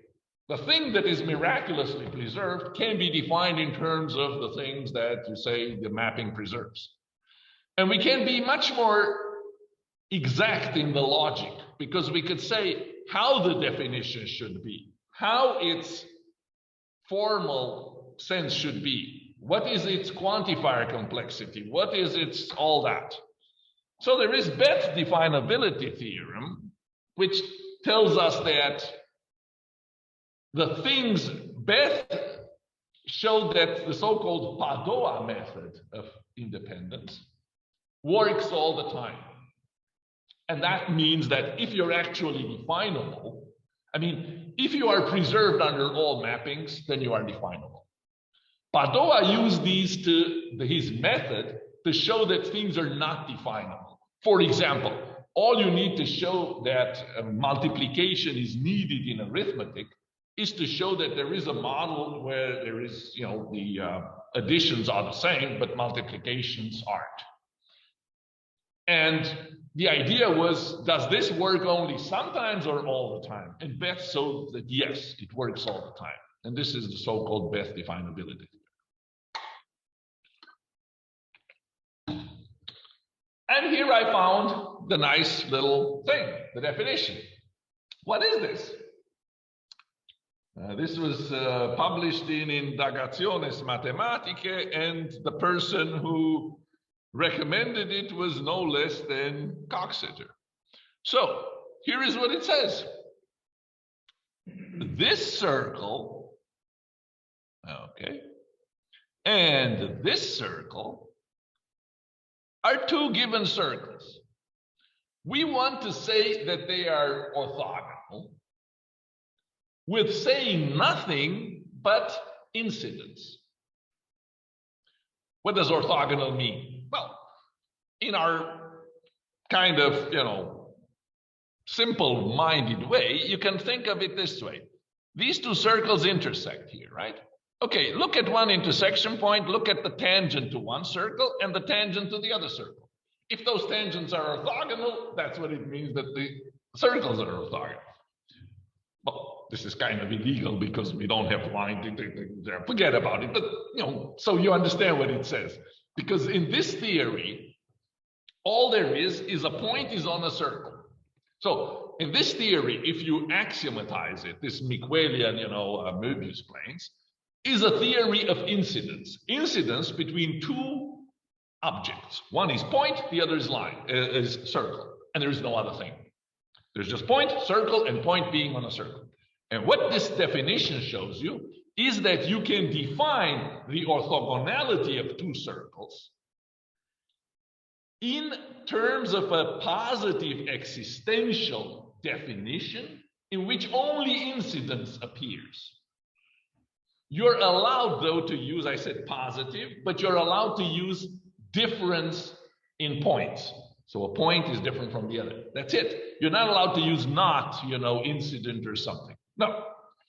The thing that is miraculously preserved can be defined in terms of the things that you say the mapping preserves. And we can be much more exact in the logic, because we could say how the definition should be, how its formal sense should be. What is its quantifier complexity? What is its all that? So there is Bethe definability theorem, which tells us that the things Bethe showed that the so-called Padua method of independence works all the time. And that means that if you're actually definable, if you are preserved under all mappings, then you are definable. Padua used his method to show that things are not definable. For example, all you need to show that multiplication is needed in arithmetic is to show that there is a model where there is, the additions are the same, but multiplications aren't. And the idea was, does this work only sometimes or all the time? And Bethe showed that yes, it works all the time. And this is the so-called Bethe definability. And here I found the nice little thing, the definition. What is this? This was published in Indagationes Mathematicae, and the person who recommended it was no less than Coxeter. So here is what it says. This circle, okay, and this circle are two given circles. We want to say that they are orthogonal with saying nothing but incidence. What does orthogonal mean? Well, in our kind of, simple-minded way, you can think of it this way. These two circles intersect here, right? Okay, look at one intersection point, look at the tangent to one circle and the tangent to the other circle. If those tangents are orthogonal, that's what it means that the circles are orthogonal. Well, this is kind of illegal because we don't have line, forget about it, but so you understand what it says. Because in this theory, all there is a point is on a circle. So in this theory, if you axiomatize it, this Minkowskian, Möbius planes, is a theory of incidence. Incidence between two objects. One is point, the other is line, is circle. And there is no other thing. There's just point, circle, and point being on a circle. And what this definition shows you is that you can define the orthogonality of two circles in terms of a positive existential definition in which only incidence appears. You're allowed, though, to use, I said positive, but you're allowed to use difference in points. So a point is different from the other. That's it. You're not allowed to use not, incident or something. No,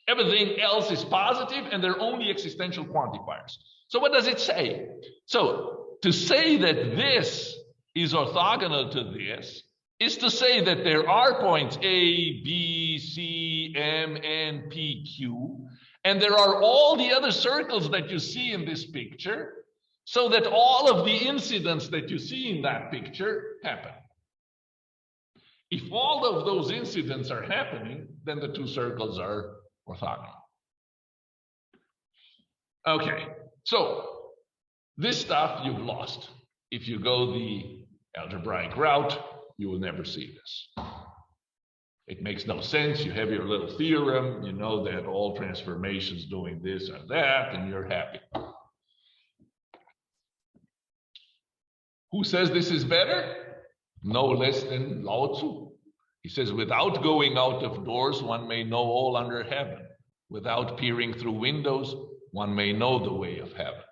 everything else is positive and they're only existential quantifiers. So what does it say? So to say that this is orthogonal to this is to say that there are points A, B, C, M, N, P, Q, and there are all the other circles that you see in this picture, so that all of the incidents that you see in that picture happen. If all of those incidents are happening, then the two circles are orthogonal. Okay, so this stuff you've lost. If you go the algebraic route, you will never see this. It makes no sense. You have your little theorem, you know that all transformations doing this or that, and you're happy. Who says this is better? No less than Lao Tzu. He says, without going out of doors, one may know all under heaven. Without peering through windows, one may know the way of heaven.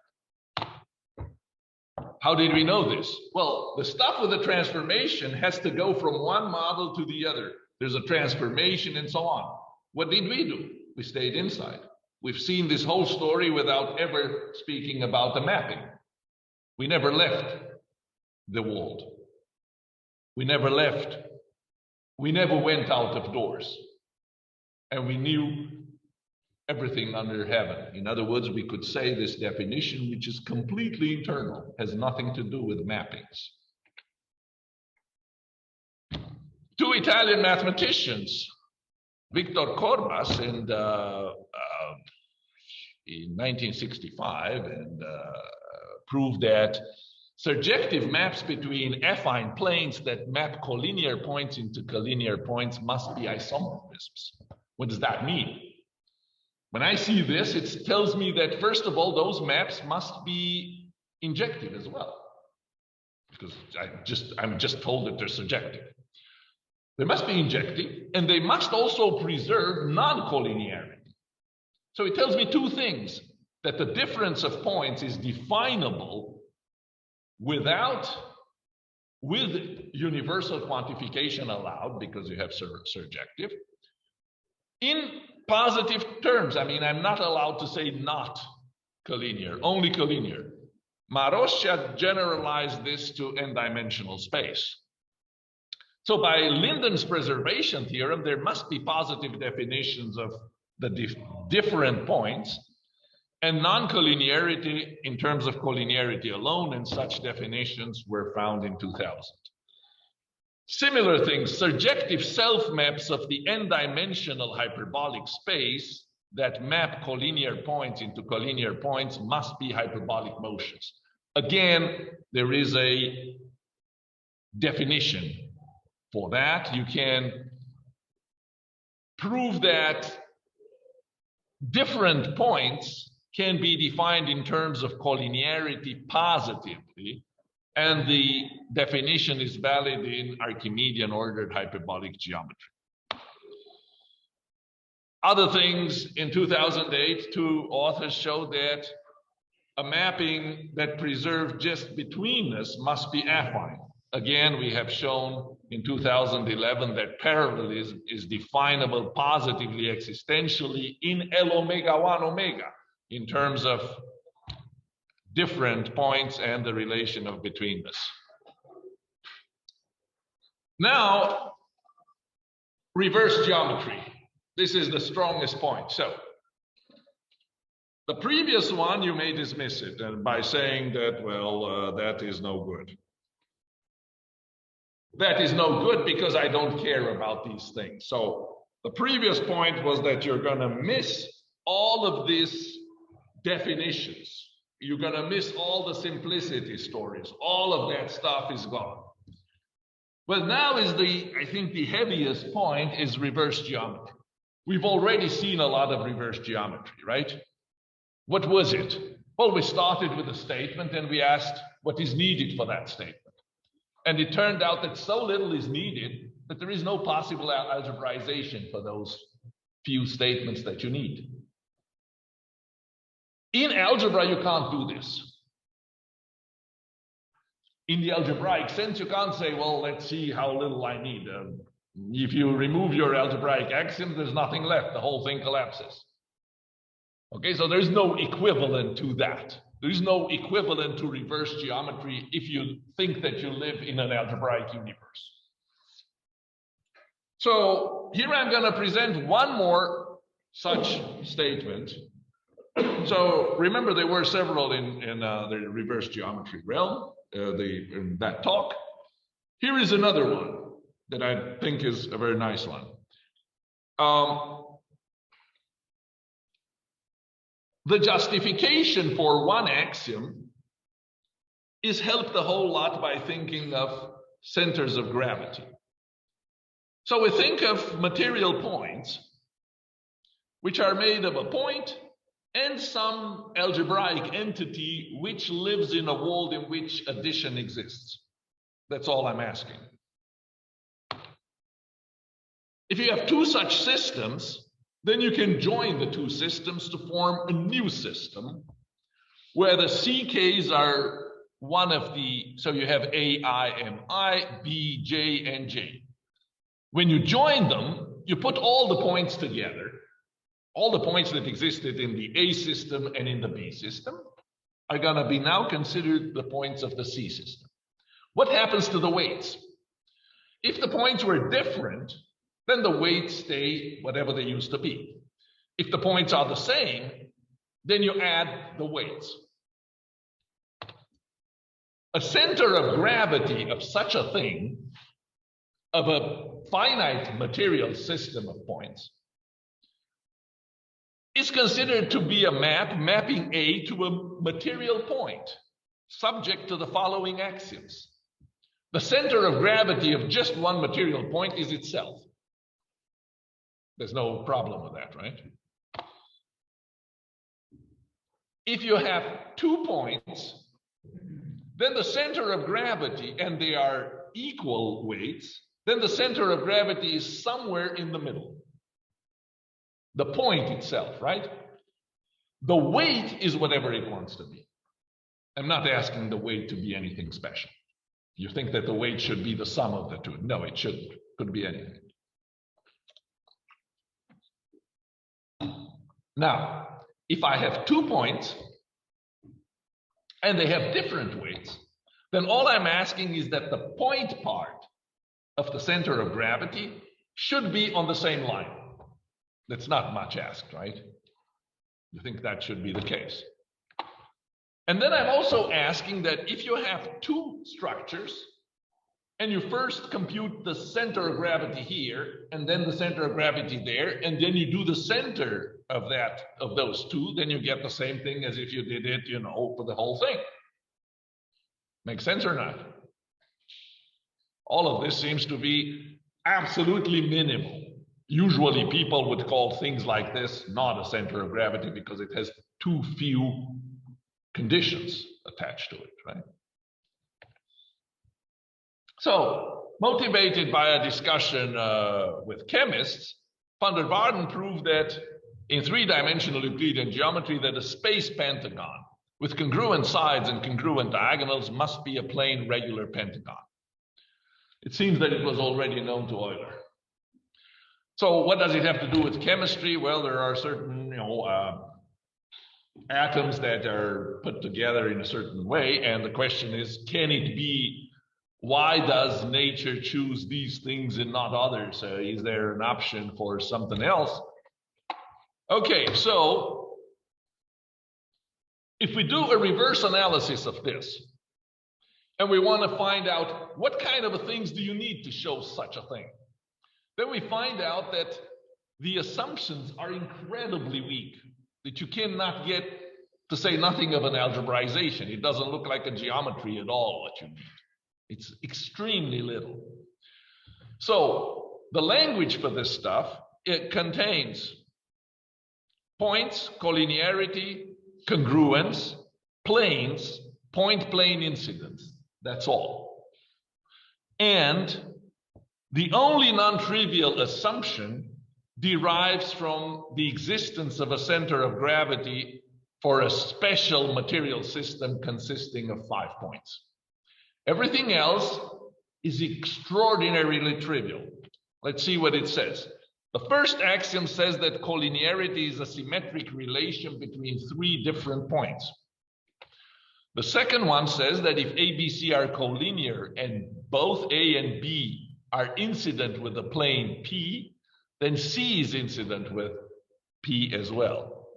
How did we know this? Well, the stuff with the transformation has to go from one model to the other. There's a transformation and so on. What did we do? We stayed inside. We've seen this whole story without ever speaking about the mapping. We never left the world. We never left. We never went out of doors. And we knew everything under heaven. In other words, we could say this definition, which is completely internal, has nothing to do with mappings. Two Italian mathematicians, Victor Corbas in 1965, and proved that surjective maps between affine planes that map collinear points into collinear points must be isomorphisms. What does that mean? When I see this, it tells me that, first of all, those maps must be injective as well, because I'm just told that they're surjective. They must be injective, and they must also preserve non-collinearity. So it tells me two things: that the difference of points is definable with universal quantification allowed, because you have surjective, in positive terms. I mean, I'm not allowed to say not collinear, only collinear. Maroscia generalized this to n-dimensional space. So by Linden's preservation theorem, there must be positive definitions of the different points, and non-collinearity in terms of collinearity alone, and such definitions were found in 2000. Similar things, surjective self-maps of the n-dimensional hyperbolic space that map collinear points into collinear points must be hyperbolic motions. Again, there is a definition for that. You can prove that different points can be defined in terms of collinearity positively, and the definition is valid in Archimedean ordered hyperbolic geometry. Other things, in 2008, two authors showed that a mapping that preserved just betweenness must be affine. Again, we have shown in 2011 that parallelism is definable positively existentially in L omega 1 omega in terms of different points and the relation of betweenness. Now, reverse geometry. This is the strongest point. So, the previous one, you may dismiss it and by saying that, well, that is no good. That is no good because I don't care about these things. So the previous point was that you're going to miss all of these definitions. You're going to miss all the simplicity stories. All of that stuff is gone. Well, now is I think the heaviest point is reverse geometry. We've already seen a lot of reverse geometry, right? What was it? Well, we started with a statement and we asked what is needed for that statement. And it turned out that so little is needed that there is no possible algebraization for those few statements that you need. In algebra, you can't do this. In the algebraic sense, you can't say, well, let's see how little I need. If you remove your algebraic axiom, there's nothing left. The whole thing collapses. Okay, so there's no equivalent to that. There's no equivalent to reverse geometry if you think that you live in an algebraic universe. So here I'm going to present one more such statement. So remember, there were several in the reverse geometry realm in that talk. Here is another one that I think is a very nice one. The justification for one axiom is helped a whole lot by thinking of centers of gravity. So we think of material points, which are made of a point and some algebraic entity which lives in a world in which addition exists. That's all I'm asking. If you have two such systems, then you can join the two systems to form a new system where the CKs are one of the, so you have A, I, M, I, B, J, and J. When you join them, you put all the points together. All the points that existed in the A system and in the B system are going to be now considered the points of the C system. What happens to the weights? If the points were different, then the weights stay whatever they used to be. If the points are the same, then you add the weights. A center of gravity of such a thing, of a finite material system of points, is considered to be a map mapping A to a material point, subject to the following axioms. The center of gravity of just one material point is itself. There's no problem with that, right? If you have 2 points, then the center of gravity, and they are equal weights, then the center of gravity is somewhere in the middle. The point itself, right? The weight is whatever it wants to be. I'm not asking the weight to be anything special. You think that the weight should be the sum of the two. No, it shouldn't. Could be anything. Now, if I have 2 points and they have different weights, then all I'm asking is that the point part of the center of gravity should be on the same line. That's not much asked, right? You think that should be the case. And then I'm also asking that if you have 2 structures and you first compute the center of gravity here and then the center of gravity there, and then you do the center of those 2, then you get the same thing as if you did it, for the whole thing. Make sense or not? All of this seems to be absolutely minimal. Usually people would call things like this not a center of gravity because it has too few conditions attached to it, right? So, motivated by a discussion with chemists, van der Waarden proved that in 3-dimensional Euclidean geometry that a space pentagon with congruent sides and congruent diagonals must be a plane regular pentagon. It seems that it was already known to Euler. So what does it have to do with chemistry? Well, there are certain, atoms that are put together in a certain way. And the question is, can it be, why does nature choose these things and not others? Is there an option for something else? Okay, so if we do a reverse analysis of this, and we want to find out what kind of things do you need to show such a thing, then we find out that the assumptions are incredibly weak, that you cannot get, to say nothing of an algebraization. It doesn't look like a geometry at all, what you need. It's extremely little. So the language for this stuff, it contains points, collinearity, congruence, planes, point-plane incidence. That's all. And the only non-trivial assumption derives from the existence of a center of gravity for a special material system consisting of 5 points. Everything else is extraordinarily trivial. Let's see what it says. The first axiom says that collinearity is a symmetric relation between 3 different points. The second one says that if A, B, C are collinear and both A and B are incident with the plane P, then C is incident with P as well.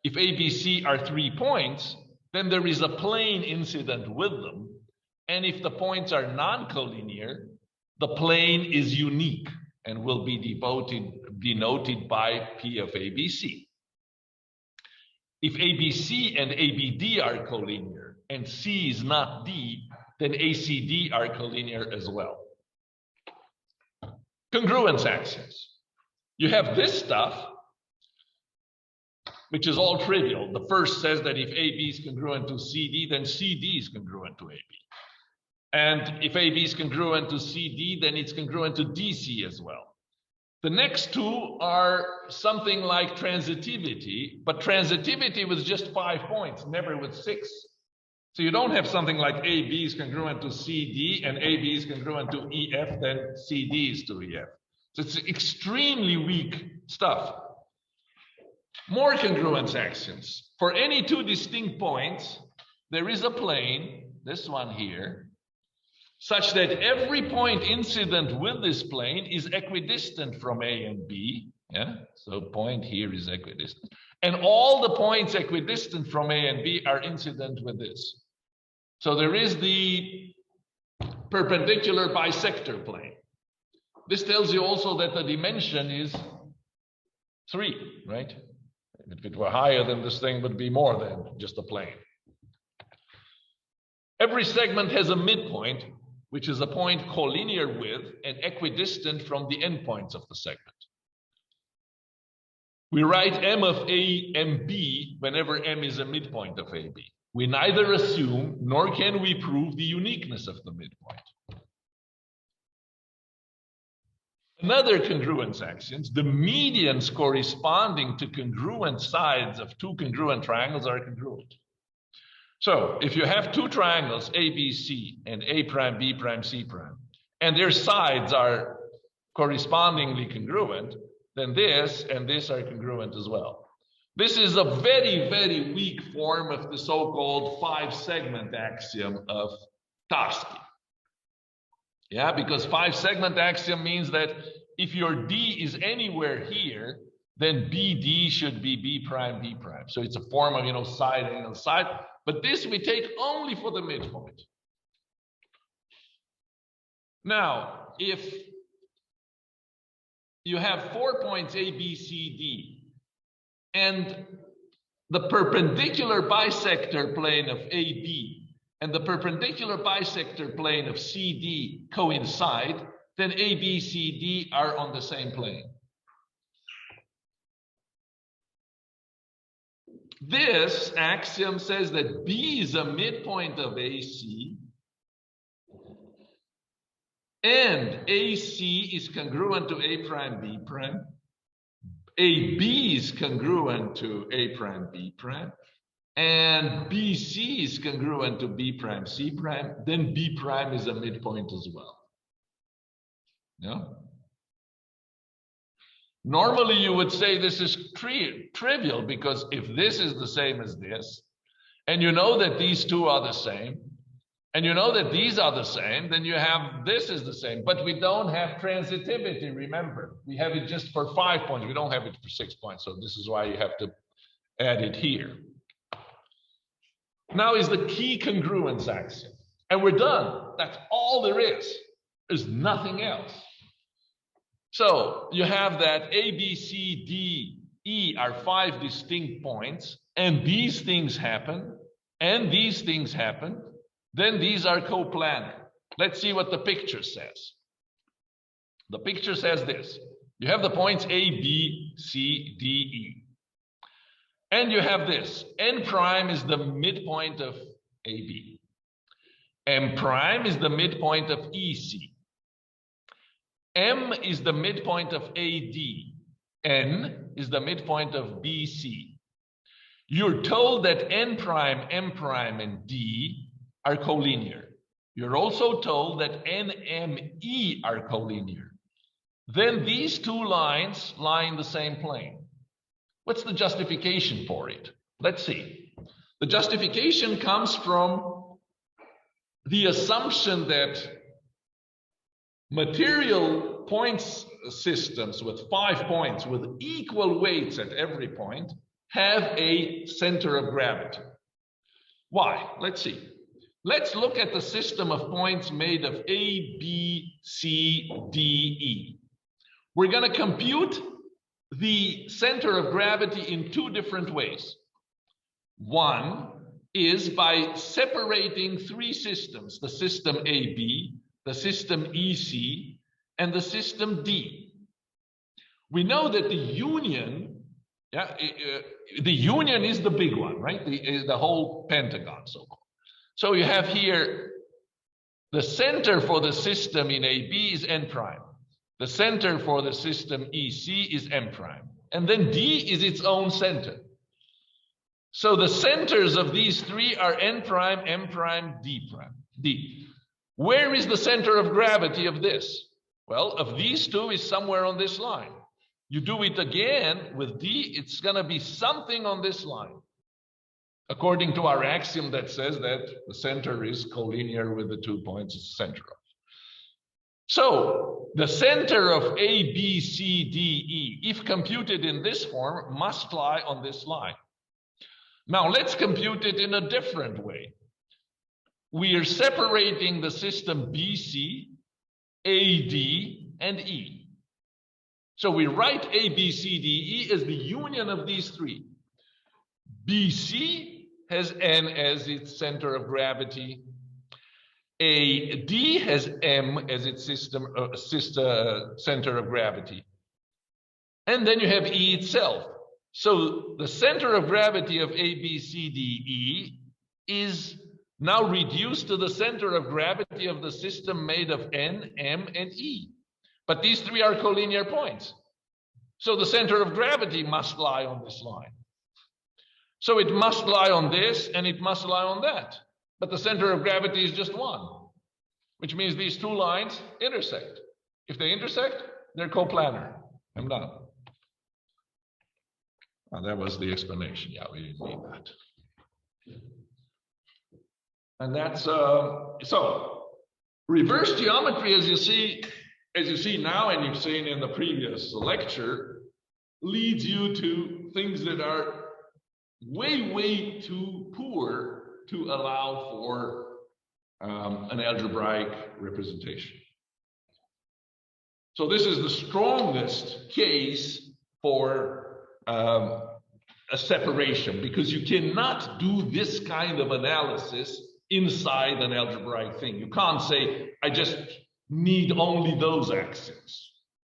If A, B, C are 3 points, then there is a plane incident with them. And if the points are non-collinear, the plane is unique and will be denoted by P of ABC. If ABC and ABD are collinear and C is not D, then ACD are collinear as well. Congruence axioms. You have this stuff, which is all trivial. The first says that if AB is congruent to CD, then CD is congruent to AB. And if AB is congruent to CD, then it's congruent to DC as well. The next 2 are something like transitivity, but transitivity with just 5 points, never with 6. So you don't have something like AB is congruent to CD and AB is congruent to EF, then CD is to EF. So it's extremely weak stuff. More congruence axioms. For any 2 distinct points, there is a plane, this one here, such that every point incident with this plane is equidistant from A and B. Yeah, so point here is equidistant. And all the points equidistant from A and B are incident with this. So there is the perpendicular bisector plane. This tells you also that the dimension is 3, right? If it were higher, then this thing would be more than just a plane. Every segment has a midpoint, which is a point collinear with and equidistant from the endpoints of the segment. We write M of A M B whenever M is a midpoint of AB. We neither assume nor can we prove the uniqueness of the midpoint. Another congruence axioms, the medians corresponding to congruent sides of 2 congruent triangles are congruent. So if you have 2 triangles, ABC and A prime, B prime, C prime, and their sides are correspondingly congruent, then this and this are congruent as well. This is a very, very weak form of the so-called 5-segment axiom of Tarski. Yeah, because 5-segment axiom means that if your D is anywhere here, then BD should be B prime, D prime. So it's a form of, side angle side. But this we take only for the midpoint. Now, if you have 4 points A, B, C, D, and the perpendicular bisector plane of AB and the perpendicular bisector plane of CD coincide, then A, B, C, D are on the same plane. This axiom says that B is a midpoint of AC and AC is congruent to A prime, B prime. AB is congruent to A prime, B prime. And BC is congruent to B prime, C prime. Then B prime is a midpoint as well. Yeah? Normally, you would say this is trivial because if this is the same as this, and you know that these 2 are the same, and you know that these are the same, then you have this is the same. But we don't have transitivity, remember. We have it just for 5 points. We don't have it for 6 points. So this is why you have to add it here. Now is the key congruence axiom. And we're done. That's all there is. There's nothing else. So you have that A, B, C, D, E are 5 distinct points, and these things happen, and these things happen, then these are coplanar. Let's see what the picture says. The picture says this. You have the points A, B, C, D, E. And you have this. N prime is the midpoint of AB. M prime is the midpoint of EC. M is the midpoint of AD. N is the midpoint of BC. You're told that n prime, m prime, and d are collinear. You're also told that n, m, e are collinear. Then these two lines lie in the same plane. What's the justification for it? Let's see. The justification comes from the assumption that material points systems with 5 points with equal weights at every point have a center of gravity. Why? Let's see. Let's look at the system of points made of A, B, C, D, E. We're going to compute the center of gravity in two different ways. One is by separating three systems, the system AB, the system EC, and the system D. We know that the union, the union is the big one, right? The whole pentagon, so-called. So you have here the center for the system in AB is n prime. The center for the system EC is m prime. And then D is its own center. So the centers of these three are n prime, m prime, d prime, D. Where is the center of gravity of this? Well, of these two is somewhere on this line. You do it again with D, it's going to be something on this line, according to our axiom that says that the center is collinear with the 2 points it's the center of. So the center of A, B, C, D, E, if computed in this form, must lie on this line. Now let's compute it in a different way. We are separating the system BC, AD, and E. So we write A, B, C, D, E as the union of these three. BC has N as its center of gravity. AD has M as its center of gravity. And then you have E itself. So the center of gravity of A, B, C, D, E is now reduced to the center of gravity of the system made of N, M, and E. But these three are collinear points. So the center of gravity must lie on this line. So it must lie on this and it must lie on that. But the center of gravity is just one, which means these two lines intersect. If they intersect, they're coplanar. I'm done. Well, that was the explanation. Yeah, we didn't need that. And that's so reverse geometry, as you see now, and you've seen in the previous lecture, leads you to things that are way too poor to allow for an algebraic representation. So this is the strongest case for a separation, because you cannot do this kind of analysis inside an algebraic thing. You can't say, I just need only those axioms,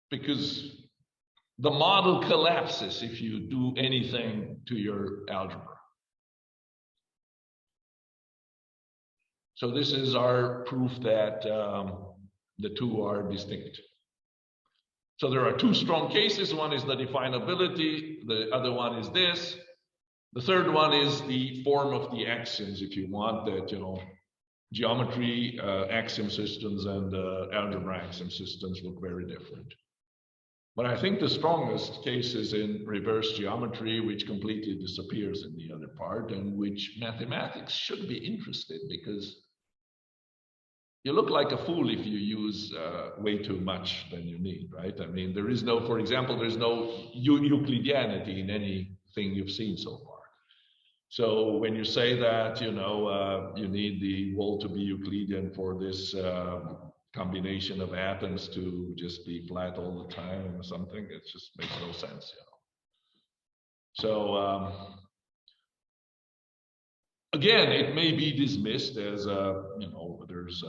because the model collapses if you do anything to your algebra. So this is our proof that the two are distinct. So there are two strong cases. One is the definability. The other one is this. The third one is the form of the axioms, if you want, that, geometry axiom systems and algebra axiom systems look very different. But I think the strongest case is in reverse geometry, which completely disappears in the other part, and which mathematics should be interested, because you look like a fool if you use way too much than you need, right? I mean, there is no, for example, there's no Euclideanity in anything you've seen so far. So when you say that, you need the wall to be Euclidean for this combination of atoms to just be flat all the time or something, it just makes no sense, So again, it may be dismissed as there's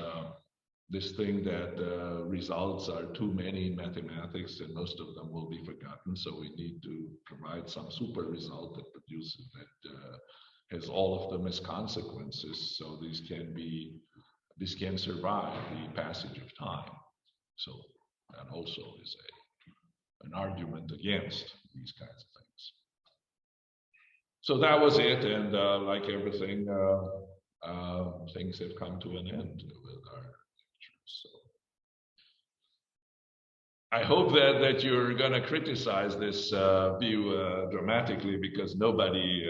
this thing that results are too many in mathematics and most of them will be forgotten. So we need to provide some super result that produces that has all of them as consequences. So this can survive the passage of time. So that also is an argument against these kinds of things. So that was it, and like everything, things have come to an end with our lectures. So I hope that you're going to criticize this view dramatically, because nobody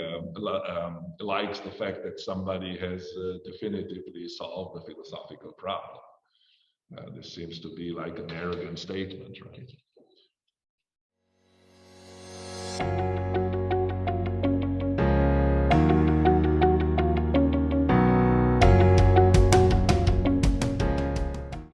likes the fact that somebody has definitively solved the philosophical problem. This seems to be like an arrogant statement, right?